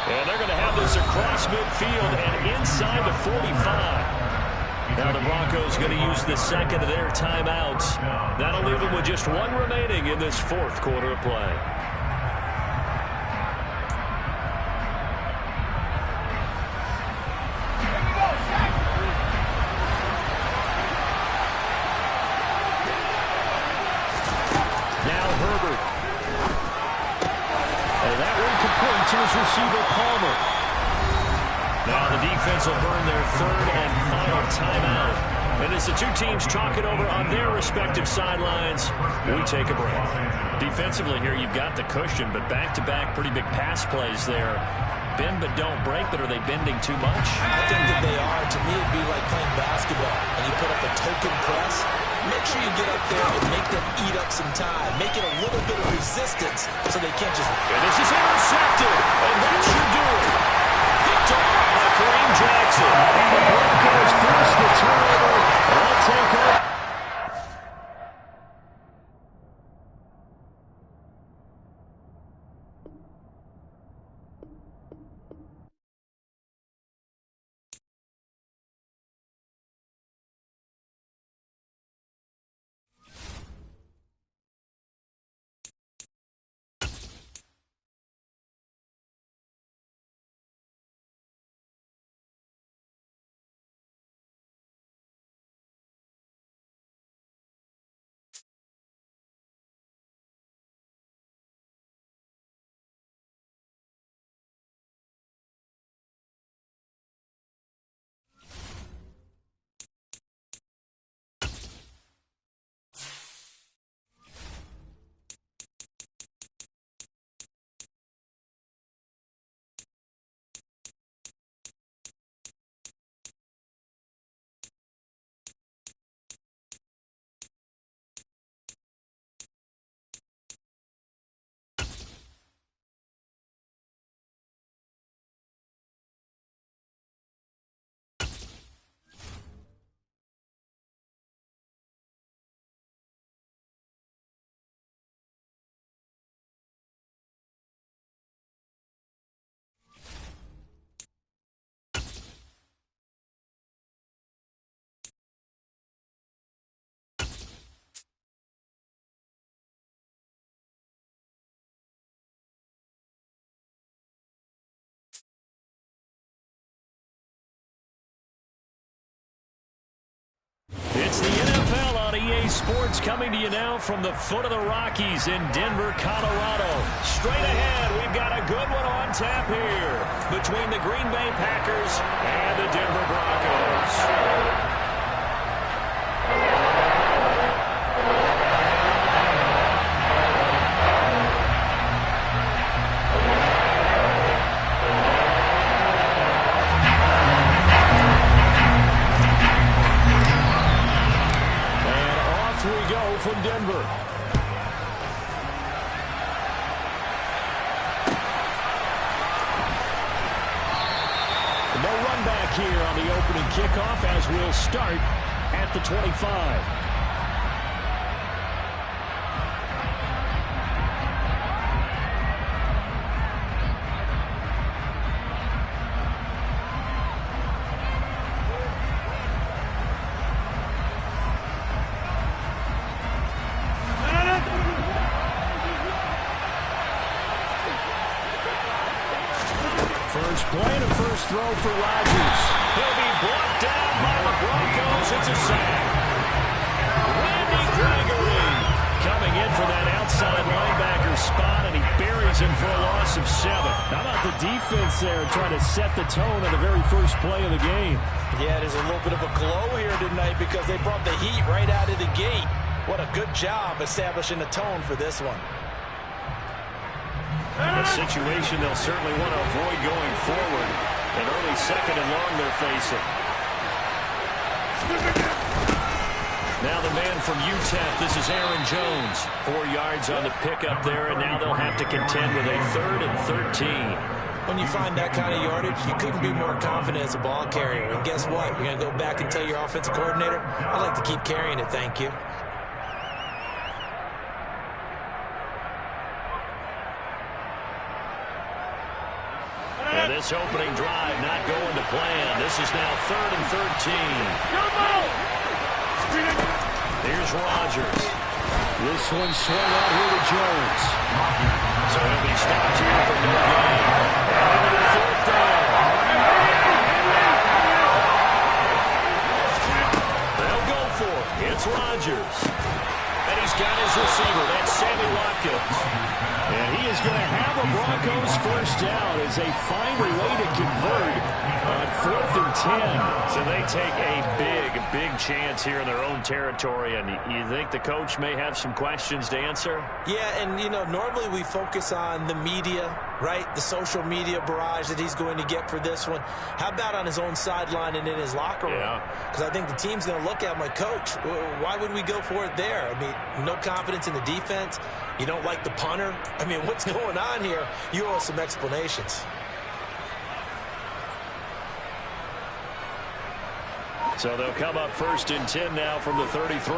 And they're going to have this across midfield and inside the 45. Now the Broncos going to use the second of their timeouts. That'll leave them with just 1 remaining in this fourth quarter of play. receiver Palmer. Now the defense will burn their third and final timeout. And as the two teams talk it over on their respective sidelines, we take a break. Defensively here, you've got the cushion, but back-to-back pretty big pass plays there. Bend but don't break, but are they bending too much? I think that they are. To me, it'd be like playing basketball, and you put up a token press. Make sure you get up there and make them eat up some time. Make it a little bit of resistance so they can't just... And this is intercepted, and that should do it. Picked off by Kareem Jackson. And the Broncos force the turnover. They'll take over. It's the NFL on EA Sports coming to you now from the foot of the Rockies in Denver, Colorado. Straight ahead, we've got a good one on tap here between the Green Bay Packers and the Denver Broncos. From Denver. No run back here on the opening kickoff as we'll start at the 25. First play and a first throw for Rodgers. He'll be brought down by the Broncos. It's a sack. Randy Gregory coming in for that outside linebacker spot, and he buries him for a loss of 7. How about the defense there trying to set the tone on the very first play of the game? Yeah, there's a little bit of a glow here tonight because they brought the heat right out of the gate. What a good job establishing the tone for this one. A situation they'll certainly want to avoid going forward. An early second and long they're facing. Now the man from UTEP, this is Aaron Jones. 4 yards on the pickup there, and now they'll have to contend with a 3rd and 13. When you find that kind of yardage, you couldn't be more confident as a ball carrier. And guess what? You're going to go back and tell your offensive coordinator, I'd like to keep carrying it, thank you. And this opening drive not going to plan. This is now 3rd and 13. Here's Rodgers. This one swung out here to Jones. So he'll be stopped here for no gain. And the 4th down. They'll go for it. It's Rodgers. And he's got his receiver. That's Sammy Watkins. And he is going to have a Broncos first down as they find a way to convert on 4th and 10. So they take a big chance here in their own territory. And you think the coach may have some questions to answer? Yeah, and, you know, normally we focus on the media, right? The social media barrage that he's going to get for this one. How about on his own sideline and in his locker room? Because I think the team's going to look at him like, Coach, why would we go for it there? I mean, no confidence in the defense. You don't like the punter. I mean, what's going on here? You owe us some explanations. So they'll come up 1st and 10 now from the 33.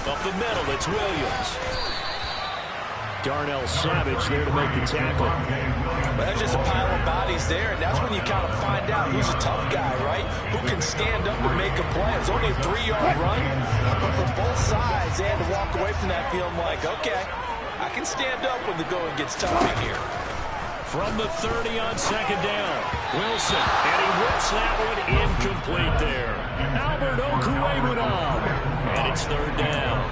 Up the middle, it's Williams. Darnell Savage there to make the tackle. Well, that's just a pile of bodies there, and that's when you kind of find out who's a tough guy, right? Who can stand up and make a play. It's only a 3-yard run, but for both sides, they had to walk away from that feeling like, okay, I can stand up when the going gets tough in here. From the 30 on 2nd down, Wilson, and he whips that one incomplete there. Albert Okwuegbunam, and it's 3rd down.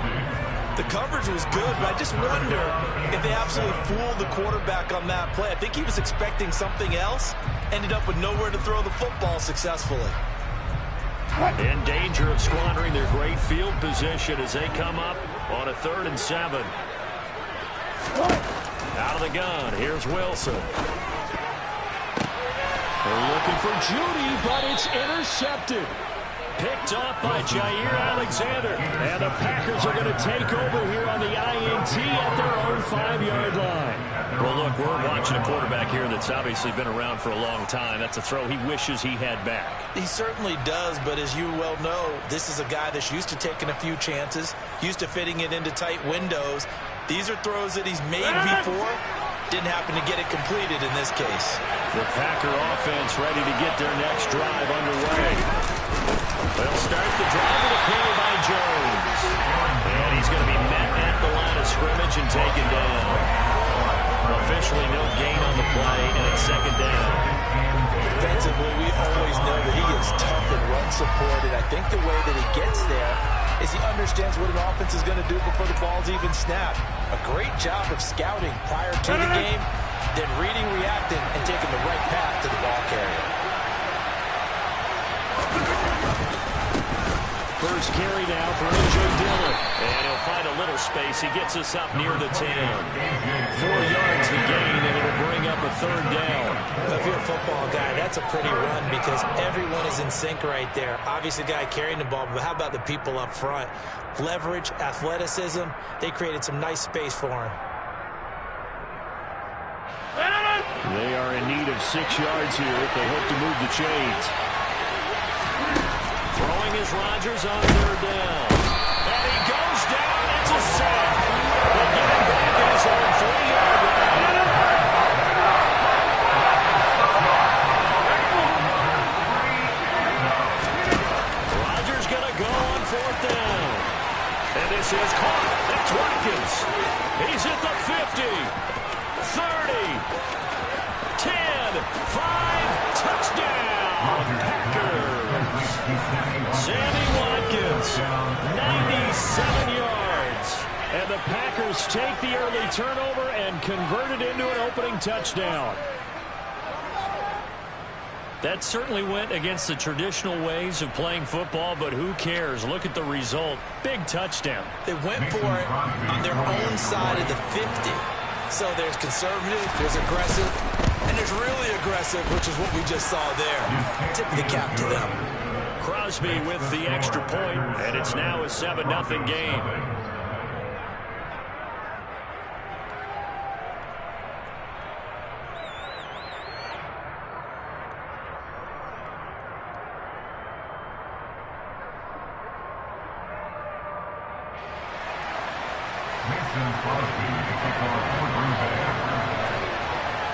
The coverage was good, but I just wonder if they absolutely fooled the quarterback on that play. I think he was expecting something else, ended up with nowhere to throw the football successfully. In danger of squandering their great field position as they come up on a 3rd and 7. Out of the gun, here's Wilson. They're looking for Judy, but it's intercepted. Picked off by Jair Alexander. And the Packers are going to take over here on the INT at their own 5-yard line. Well, look, we're watching a quarterback here that's obviously been around for a long time. That's a throw he wishes he had back. He certainly does, but as you well know, this is a guy that's used to taking a few chances, used to fitting it into tight windows. These are throws that he's made before. Didn't happen to get it completed in this case. The Packer offense ready to get their next drive underway. They'll start the drive with a play by Jones. And he's going to be met at the line of scrimmage and taken down. Officially no gain on the play, and it's 2nd down. Defensively, we always know that he is tough and run support, and I think the way that he gets there is he understands what an offense is going to do before the ball's even snapped. A great job of scouting prior to the game, then reading, reacting, and taking the right path to the ball carrier. First carry now for A.J. Dillon. And he'll find a little space. He gets us up near the 10. 4 yards the gain, and it'll bring up a 3rd down. If you're a football guy, that's a pretty run because everyone is in sync right there. Obviously, the guy carrying the ball, but how about the people up front? Leverage, athleticism, they created some nice space for him. They are in need of 6 yards here if they hope to move the chains. Throwing is Rodgers on 3rd down. And he goes down. It's a sack. They get him back in his own 3-yard line. Rodgers going to go on 4th down. And this is caught. That's Watkins. He's at the 50. 30. 10. 5. Touchdown. Packers. Sammy Watkins, 97 yards. And the Packers take the early turnover and convert it into an opening touchdown. That certainly went against the traditional ways of playing football, but who cares? Look at the result. Big touchdown. They went for it on their own side of the 50. So there's conservative, there's aggressive, and there's really aggressive, which is what we just saw there. Tip the cap to them. Crosby with the extra point, and it's now a 7-0 game.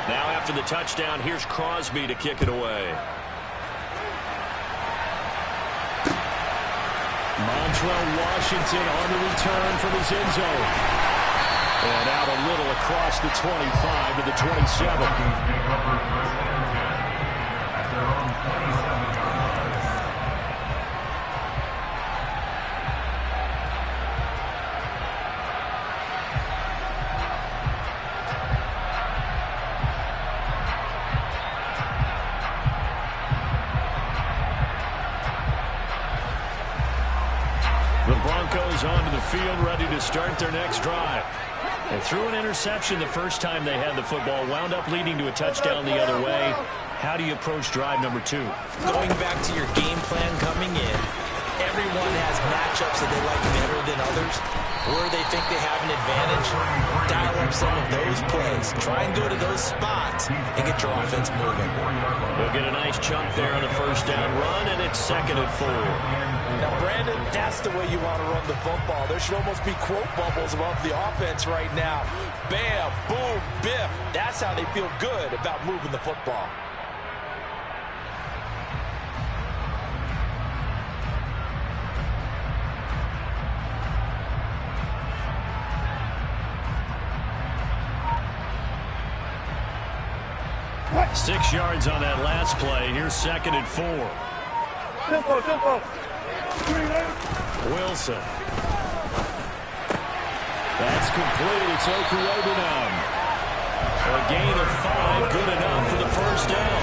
Now after the touchdown, here's Crosby to kick it away. Montrell Washington on the return from his end zone. And out a little across the 25 to the 27. The Broncos onto the field, ready to start their next drive. They threw an interception the first time they had the football, wound up leading to a touchdown the other way. How do you approach drive number 2? Going back to your game plan coming in, everyone has matchups that they like better than others, where they think they have an advantage. Dial up some of those plays. Try and go to those spots and get your offense moving. They'll get a nice chunk there on the first down run, and it's 2nd and 4. Now, Brandon, that's the way you want to run the football. There should almost be quote bubbles above the offense right now. Bam, boom, biff. That's how they feel good about moving the football. What? 6 yards on that last play. Here's 2nd and 4. Tempo. Wilson. That's complete. It's Okurobunom. A gain of 5, good enough for the first down.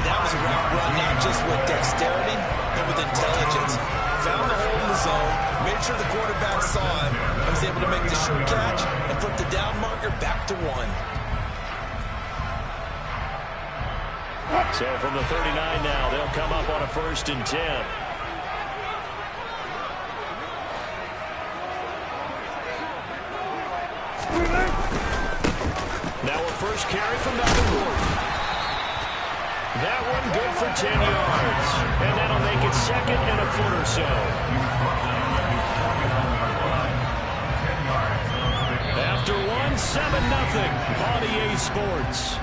That was a route run, not just with dexterity, but with intelligence. Found the hole in the zone, made sure the quarterback saw him, and was able to make the sure catch and put the down marker back to 1. So from the 39 now, they'll come up on a 1st and 10. Now a first carry from Madden. That one good for 10 yards. And that'll make it 2nd and a foot or so. After 1, 7-0 on EA Sports.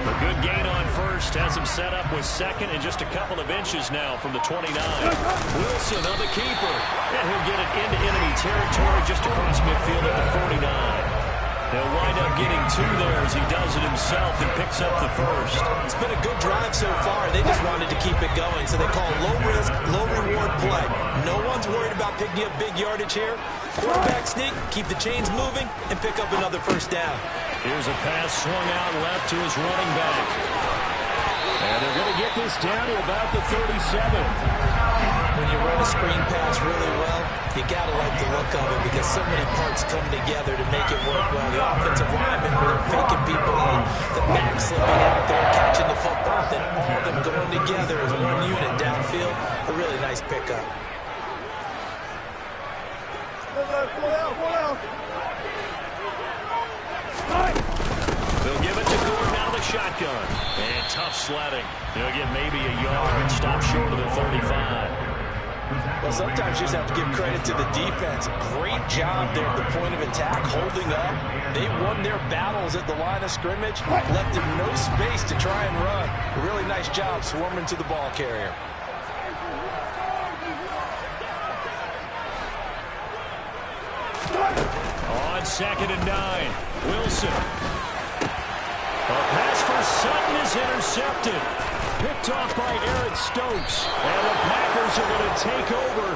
A good gain on first. Has him set up with 2nd and just a couple of inches now from the 29. Wilson on the keeper. And he'll get it into enemy territory just across midfield at the 49. They'll wind up getting 2 there as he does it himself and picks up the first. It's been a good drive so far. They just wanted to keep it going, so they call low-risk, low-reward play. No one's worried about picking up big yardage here. Quarterback sneak, keep the chains moving, and pick up another first down. Here's a pass swung out left to his running back. And they're going to get this down to about the 37. When you run a screen pass really well, you got to like the look of it because so many parts come together to make it work well. The offensive linemen were faking people out, the back slipping out there, catching the football, then all of them going together as one unit downfield. A really nice pickup. They'll give it to Gordon out of the shotgun. And tough sledding. They'll get maybe a yard, stop short of the 35. Well, sometimes you just have to give credit to the defense. Great job there at the point of attack, holding up. They won their battles at the line of scrimmage, left them no space to try and run. A really nice job swarming to the ball carrier. On 2nd and 9, Wilson. A pass for Sutton is intercepted. Picked off by Eric Stokes. And the Packers are going to take over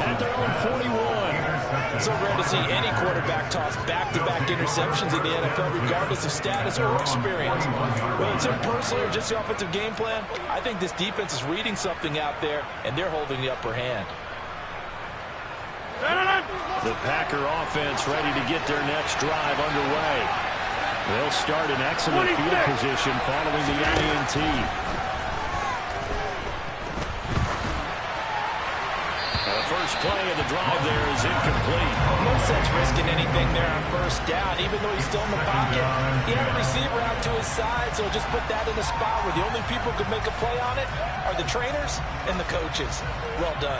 at their own 41. So rare to see any quarterback toss back-to-back interceptions in the NFL, regardless of status or experience. Whether it's him personally or just the offensive game plan, I think this defense is reading something out there, and they're holding the upper hand. The Packer offense ready to get their next drive underway. They'll start in excellent field position following the INT. first play of the drive there is incomplete. No sense risking anything there on first down, even though he's still in the pocket. He had a receiver out to his side, so just put that in a spot where the only people who could make a play on it are the trainers and the coaches. Well done.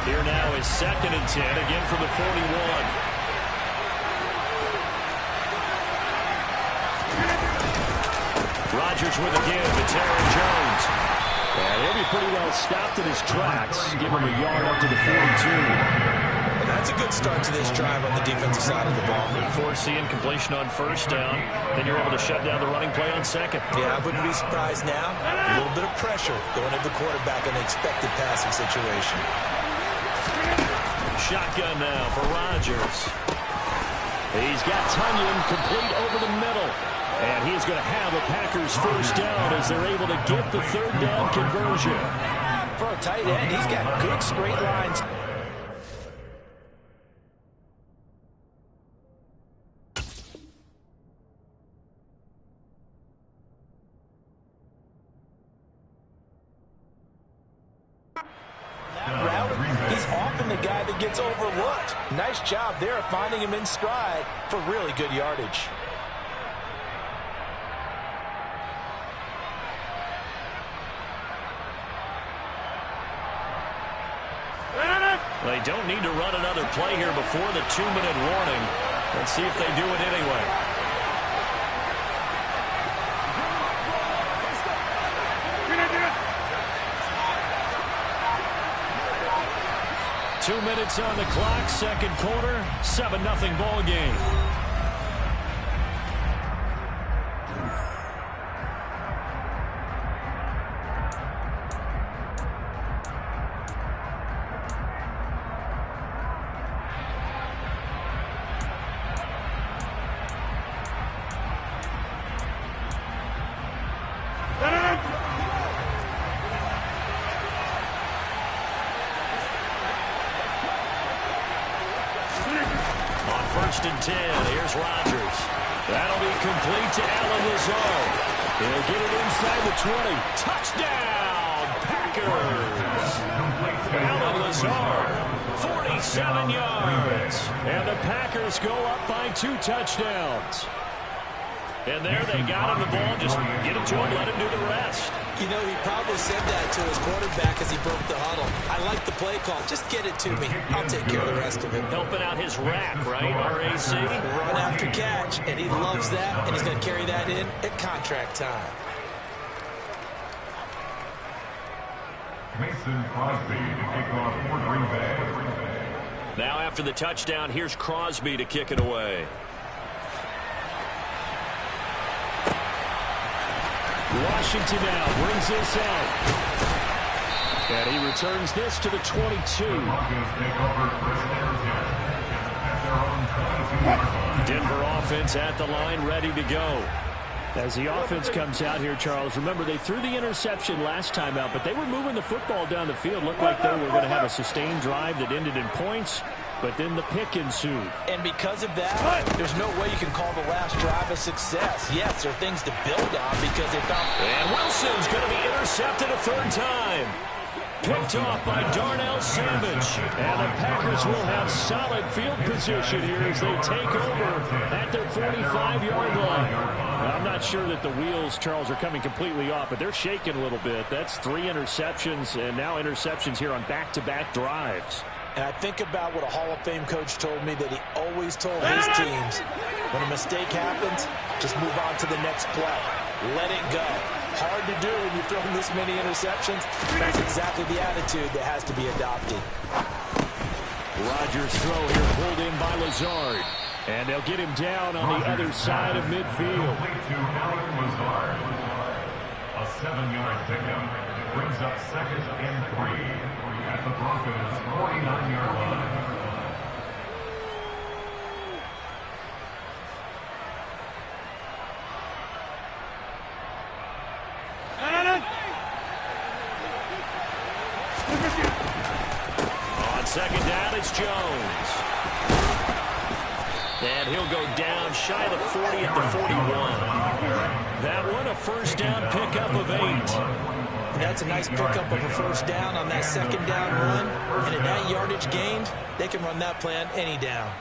Here now is 2nd and 10, again from the 41. Rodgers with a give to Terry Jones. And he'll be pretty well stopped in his tracks. Give him a yard up to the 42. And that's a good start to this drive on the defensive side of the ball. Force the incompletion on first down. Then you're able to shut down the running play on second. Yeah, I wouldn't be surprised now. A little bit of pressure going at the quarterback in an expected passing situation. Shotgun now for Rodgers. He's got Tunyon complete over the middle. And he's going to have a Packers first down as they're able to get the 3rd down conversion. For a tight end, he's got good straight lines. He's often the guy that gets overlooked. Nice job there of finding him in stride for really good yardage. They don't need to run another play here before the 2-minute warning. Let's see if they do it anyway. Two minutes on the clock, second quarter, 7-0 ball game. First and 10. Here's Rodgers. That'll be complete to Allen Lazard. He'll get it inside the 20. Touchdown, Packers! Allen Lazard, 47 yards. And the Packers go up by 2 touchdowns. And there they got him the ball. Just get it to him, let him do the rest. You know, he probably said that to his quarterback as he broke the huddle. I like the play call. Just get it to me. I'll take care of the rest of it. Helping out his rack, right? RAC. Run after catch, and he loves that, and he's going to carry that in at contract time. Mason Crosby to kick off for Green Bay. Now after the touchdown, here's Crosby to kick it away. Washington now brings this out. And he returns this to the 22. Denver offense at the line, ready to go. As the offense comes out here, Charles, remember they threw the interception last time out, but they were moving the football down the field. Looked like they were going to have a sustained drive that ended in points. But then the pick ensued. And because of that, there's no way you can call the last drive a success. Yes, there are things to build on because they found... And Wilson's going to be intercepted a 3rd time. Picked off by Darnell Savage. And the Packers will have solid field position here as they take over at their 45-yard line. Now, I'm not sure that the wheels, Charles, are coming completely off, but they're shaking a little bit. That's 3 interceptions, and now interceptions here on back-to-back drives. And I think about what a Hall of Fame coach told me that he always told his teams, when a mistake happens, just move on to the next play. Let it go. Hard to do when you're throwing this many interceptions. That's exactly the attitude that has to be adopted. Rodgers' throw here pulled in by Lazard. And they'll get him down on the other side of midfield. A 7-yard pickup brings up 2nd and 3. At the Broncos' 49-yard line. On 2nd down, it's Jones. And he'll go down shy of the 40 at the 41. That one a first down pickup of 8. And that's a nice pickup of a first down on that second down run. And at that yardage gained, they can run that play on any down.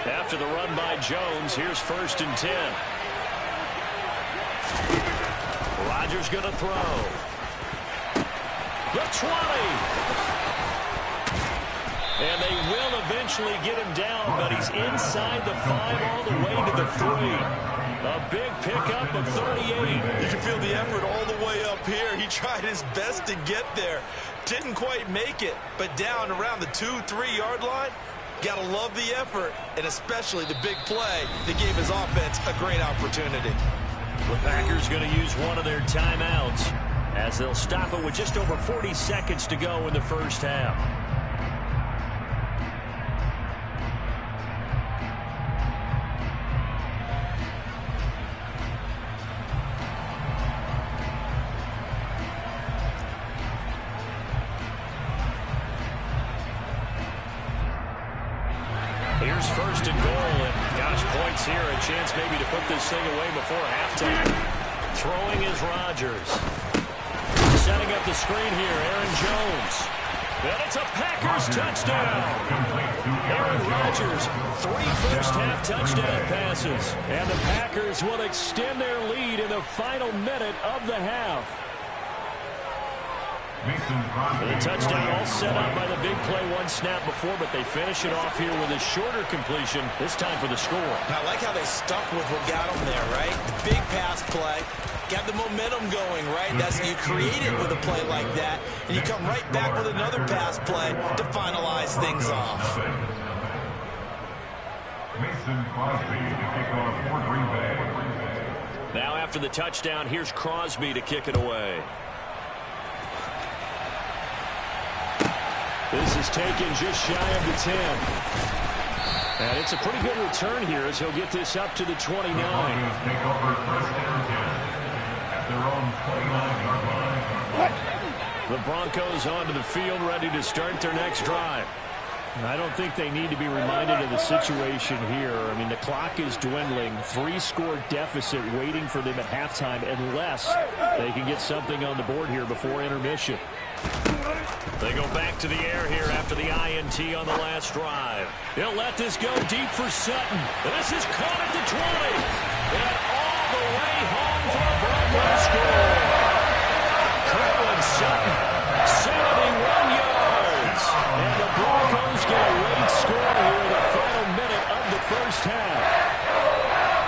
After the run by Jones, here's 1st and 10. Rodgers going to throw. The 20. And they will eventually get him down, but he's inside the 5 all the way to the 3. A big pickup of 38. You can feel the effort all the way up here. He tried his best to get there. Didn't quite make it, but down around the 2-3 yard line. Got to love the effort, and especially the big play that gave his offense a great opportunity. The Packers going to use one of their timeouts as they'll stop it with just over 40 seconds to go in the first half. Here's 1st and goal, and gosh, points here, a chance maybe to put this thing away before halftime. Throwing is Rodgers. Setting up the screen here, Aaron Jones. And it's a Packers touchdown. Aaron Rodgers, 3 first-half touchdown passes. And the Packers will extend their lead in the final minute of the half. The touchdown all set up by the big play one snap before, but they finish it off here with a shorter completion, this time for the score. I like how they stuck with what got them there, right? The big pass play, got the momentum going, right? That's you create it with a play like that, and you come right back with another pass play to finalize things off. Now after the touchdown, here's Crosby to kick it away. This is taken just shy of the 10. And it's a pretty good return here as he'll get this up to the 29. The Broncos onto the field, ready to start their next drive. I don't think they need to be reminded of the situation here. I mean, the clock is dwindling. 3-score deficit waiting for them at halftime unless they can get something on the board here before intermission. They go back to the air here after the INT on the last drive. He'll let this go deep for Sutton. This is caught at the 20. And all the way home for the Broncos score. Cortland Sutton, 71 yards. And the Broncos get a late score here in the final minute of the first half.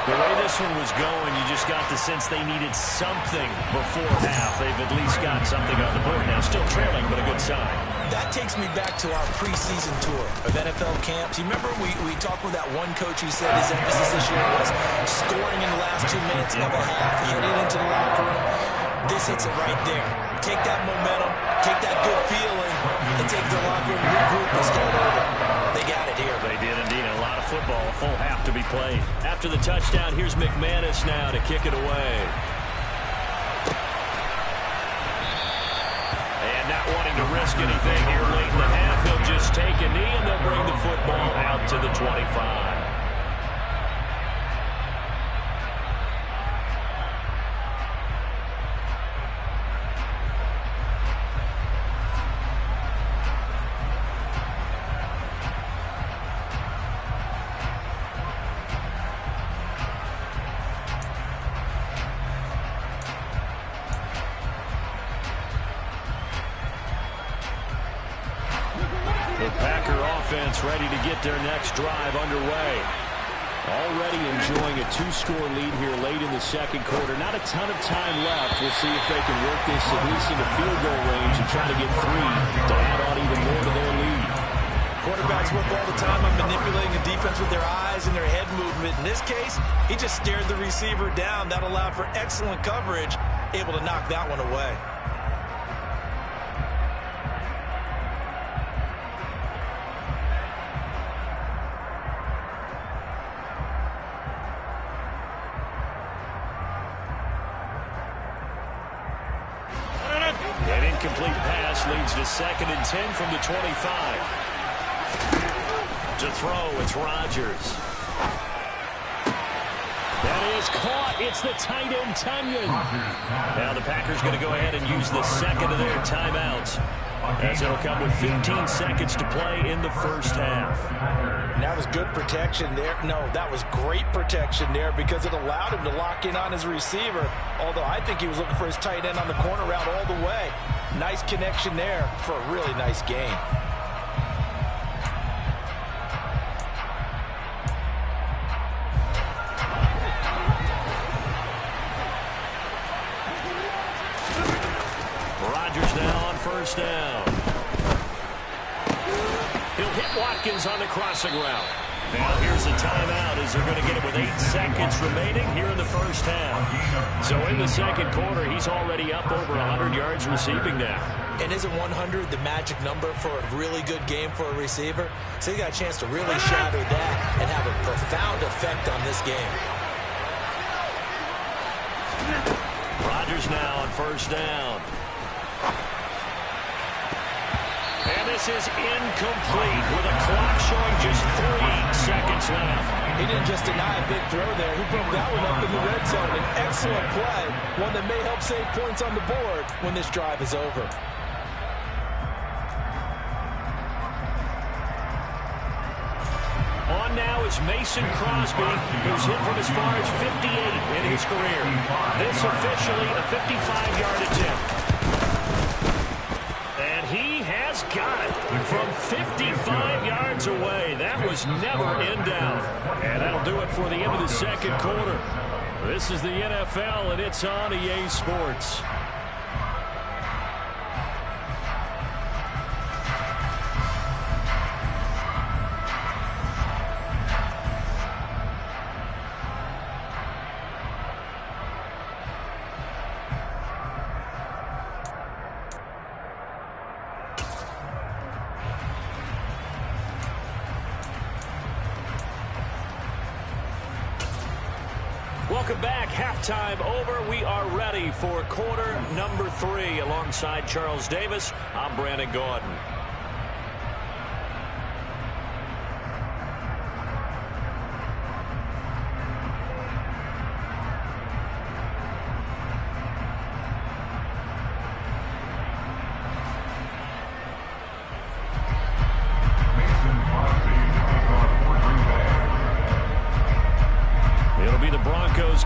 The way this one was going, you just got the sense they needed something before half. They've at least got something on the board now. Still trailing, but a good sign. That takes me back to our preseason tour of NFL camps. You remember we talked with that one coach who said his emphasis this year was scoring in the last 2 minutes of a half, heading into the locker room. This hits it right there. Take that momentum, take that good feeling, and take the locker room, regroup, and start over. They got it here. They did indeed. A lot of football, a full half to be played. After the touchdown, here's McManus now to kick it away. And not wanting to risk anything here late in the half, he'll just take a knee and they'll bring the football out to the 25. The Packer offense ready to get their next drive underway. Already enjoying a 2-score lead here late in the second quarter. Not a ton of time left. We'll see if they can work this at least into field goal range and try to get 3 to add on even more to their lead. Quarterbacks work all the time on manipulating a defense with their eyes and their head movement. In this case, he just stared the receiver down. That allowed for excellent coverage, able to knock that one away. An incomplete pass leads to 2nd and 10 from the 25. To throw, it's Rodgers. That is caught. It's the tight end, Tunyon. Now the Packers going to go ahead and use the second of their timeouts, as it'll come with 15 seconds to play in the first half. And that was good protection there. No, that was great protection there because it allowed him to lock in on his receiver, although I think he was looking for his tight end on the corner route all the way. Nice connection there for a really nice gain. First down. He'll hit Watkins on the crossing route. Now here's a timeout as they're going to get it with 8 seconds remaining here in the first half. So in the second quarter, he's already up over 100 yards receiving now. And isn't 100 the magic number for a really good game for a receiver? So he got a chance to really shatter that and have a profound effect on this game. Rodgers now on first down. And this is incomplete with a clock showing just 3 seconds left. He didn't just deny a big throw there. He broke that one up in the red zone. An excellent play, one that may help save points on the board when this drive is over. On now is Mason Crosby, who's hit from as far as 58 in his career. This officially a 55-yard attempt. And he has got it from 55 yards away. That was never in doubt. And that'll do it for the end of the second quarter. This is the NFL, and it's on EA Sports. Welcome back. Halftime over. We are ready for quarter number 3. Alongside Charles Davis, I'm Brandon Gordon.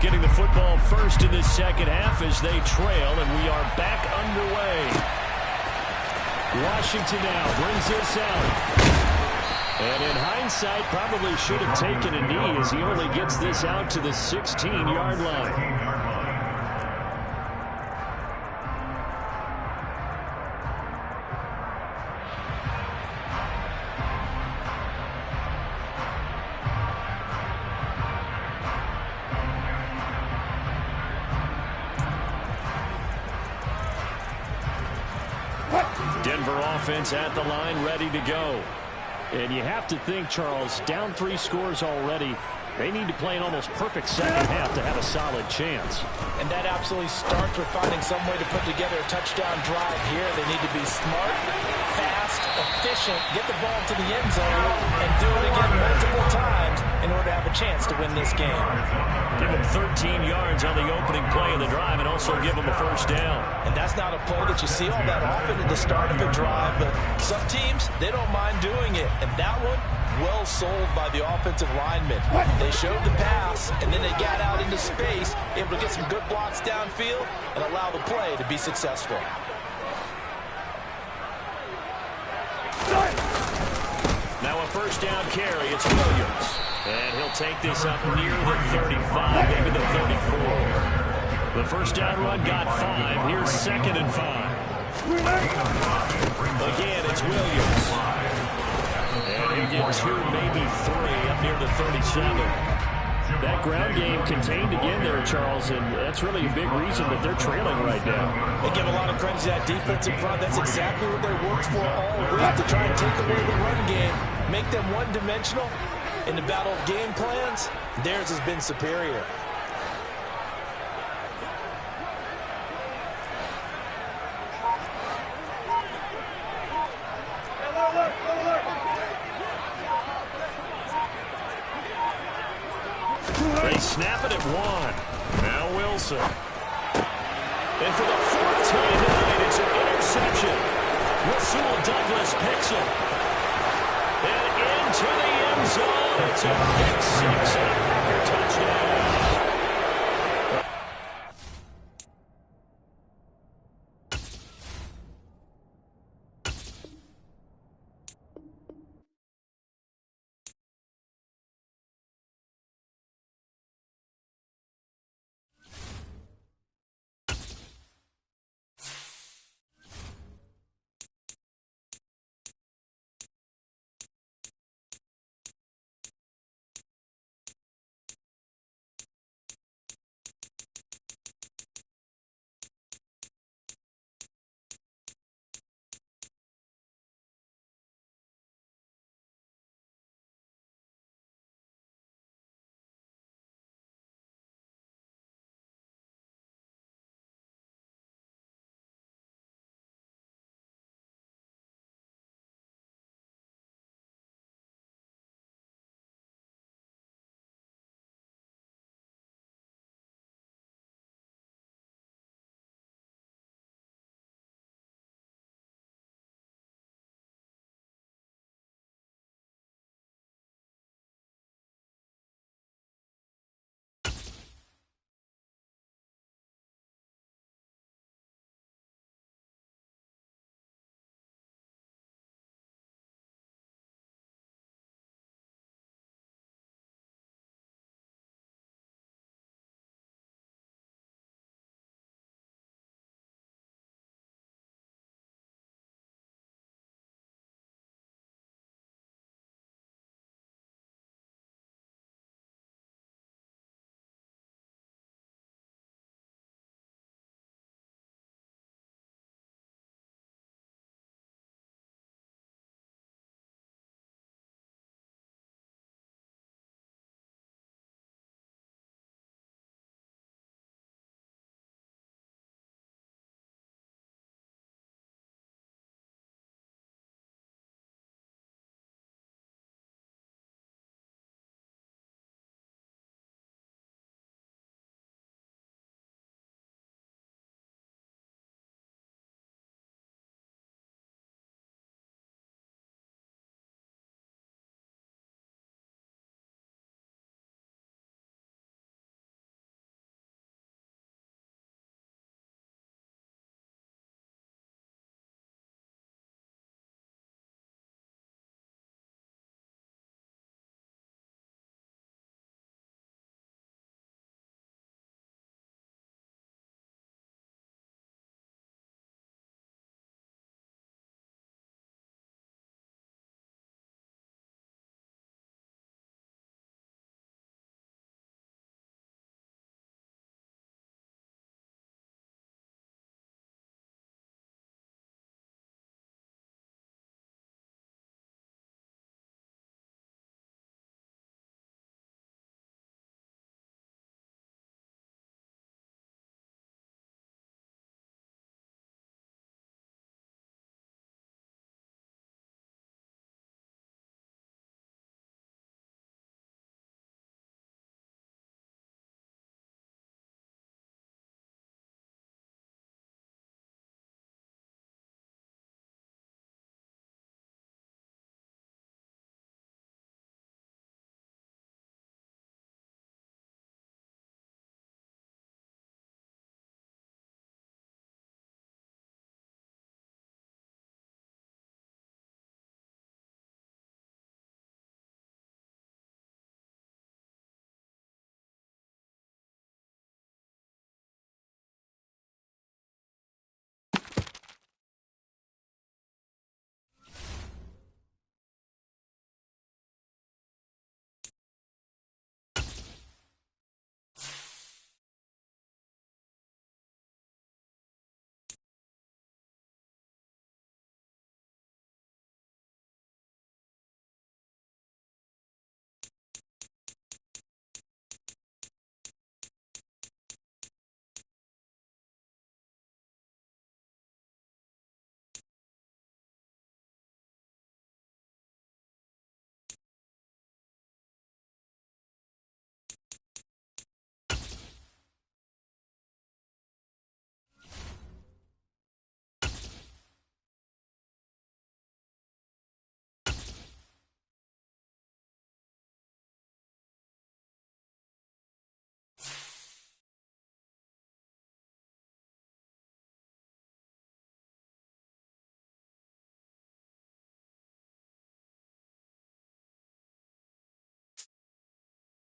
Getting the football first in this second half as they trail, and we are back underway. Washington now brings this out. And in hindsight, probably should have taken a knee as he only gets this out to the 16-yard line. Denver offense at the line, ready to go. And you have to think, Charles, down 3 scores already. They need to play an almost perfect second half to have a solid chance. And that absolutely starts with finding some way to put together a touchdown drive here. They need to be smart, fast, efficient, get the ball to the end zone, and do it again multiple times in order to have a chance to win this game. Give them 13 yards on the opening play of the drive and also give them a first down. And that's not a play that you see all that often at the start of a drive, but some teams, they don't mind doing it. And that one, well sold by the offensive linemen. They showed the pass, and then they got out into space, able to get some good blocks downfield and allow the play to be successful. Now a first down carry. It's Williams. And he'll take this up near the 35, maybe the 34. The first down run got 5. Here's 2nd and 5. Again, it's Williams. And he'll get 2, maybe 3 up near the 37. That ground game contained again there, Charles, and that's really a big reason that they're trailing right now. They give a lot of credit to that defensive front. That's exactly what they worked for all week, to try and take away the run game, make them one-dimensional. In the battle of game plans, theirs has been superior. snap it at one. Now Wilson. And for the fourth time tonight, it's an interception. Rasul Douglas picks it. And into the end zone. It's a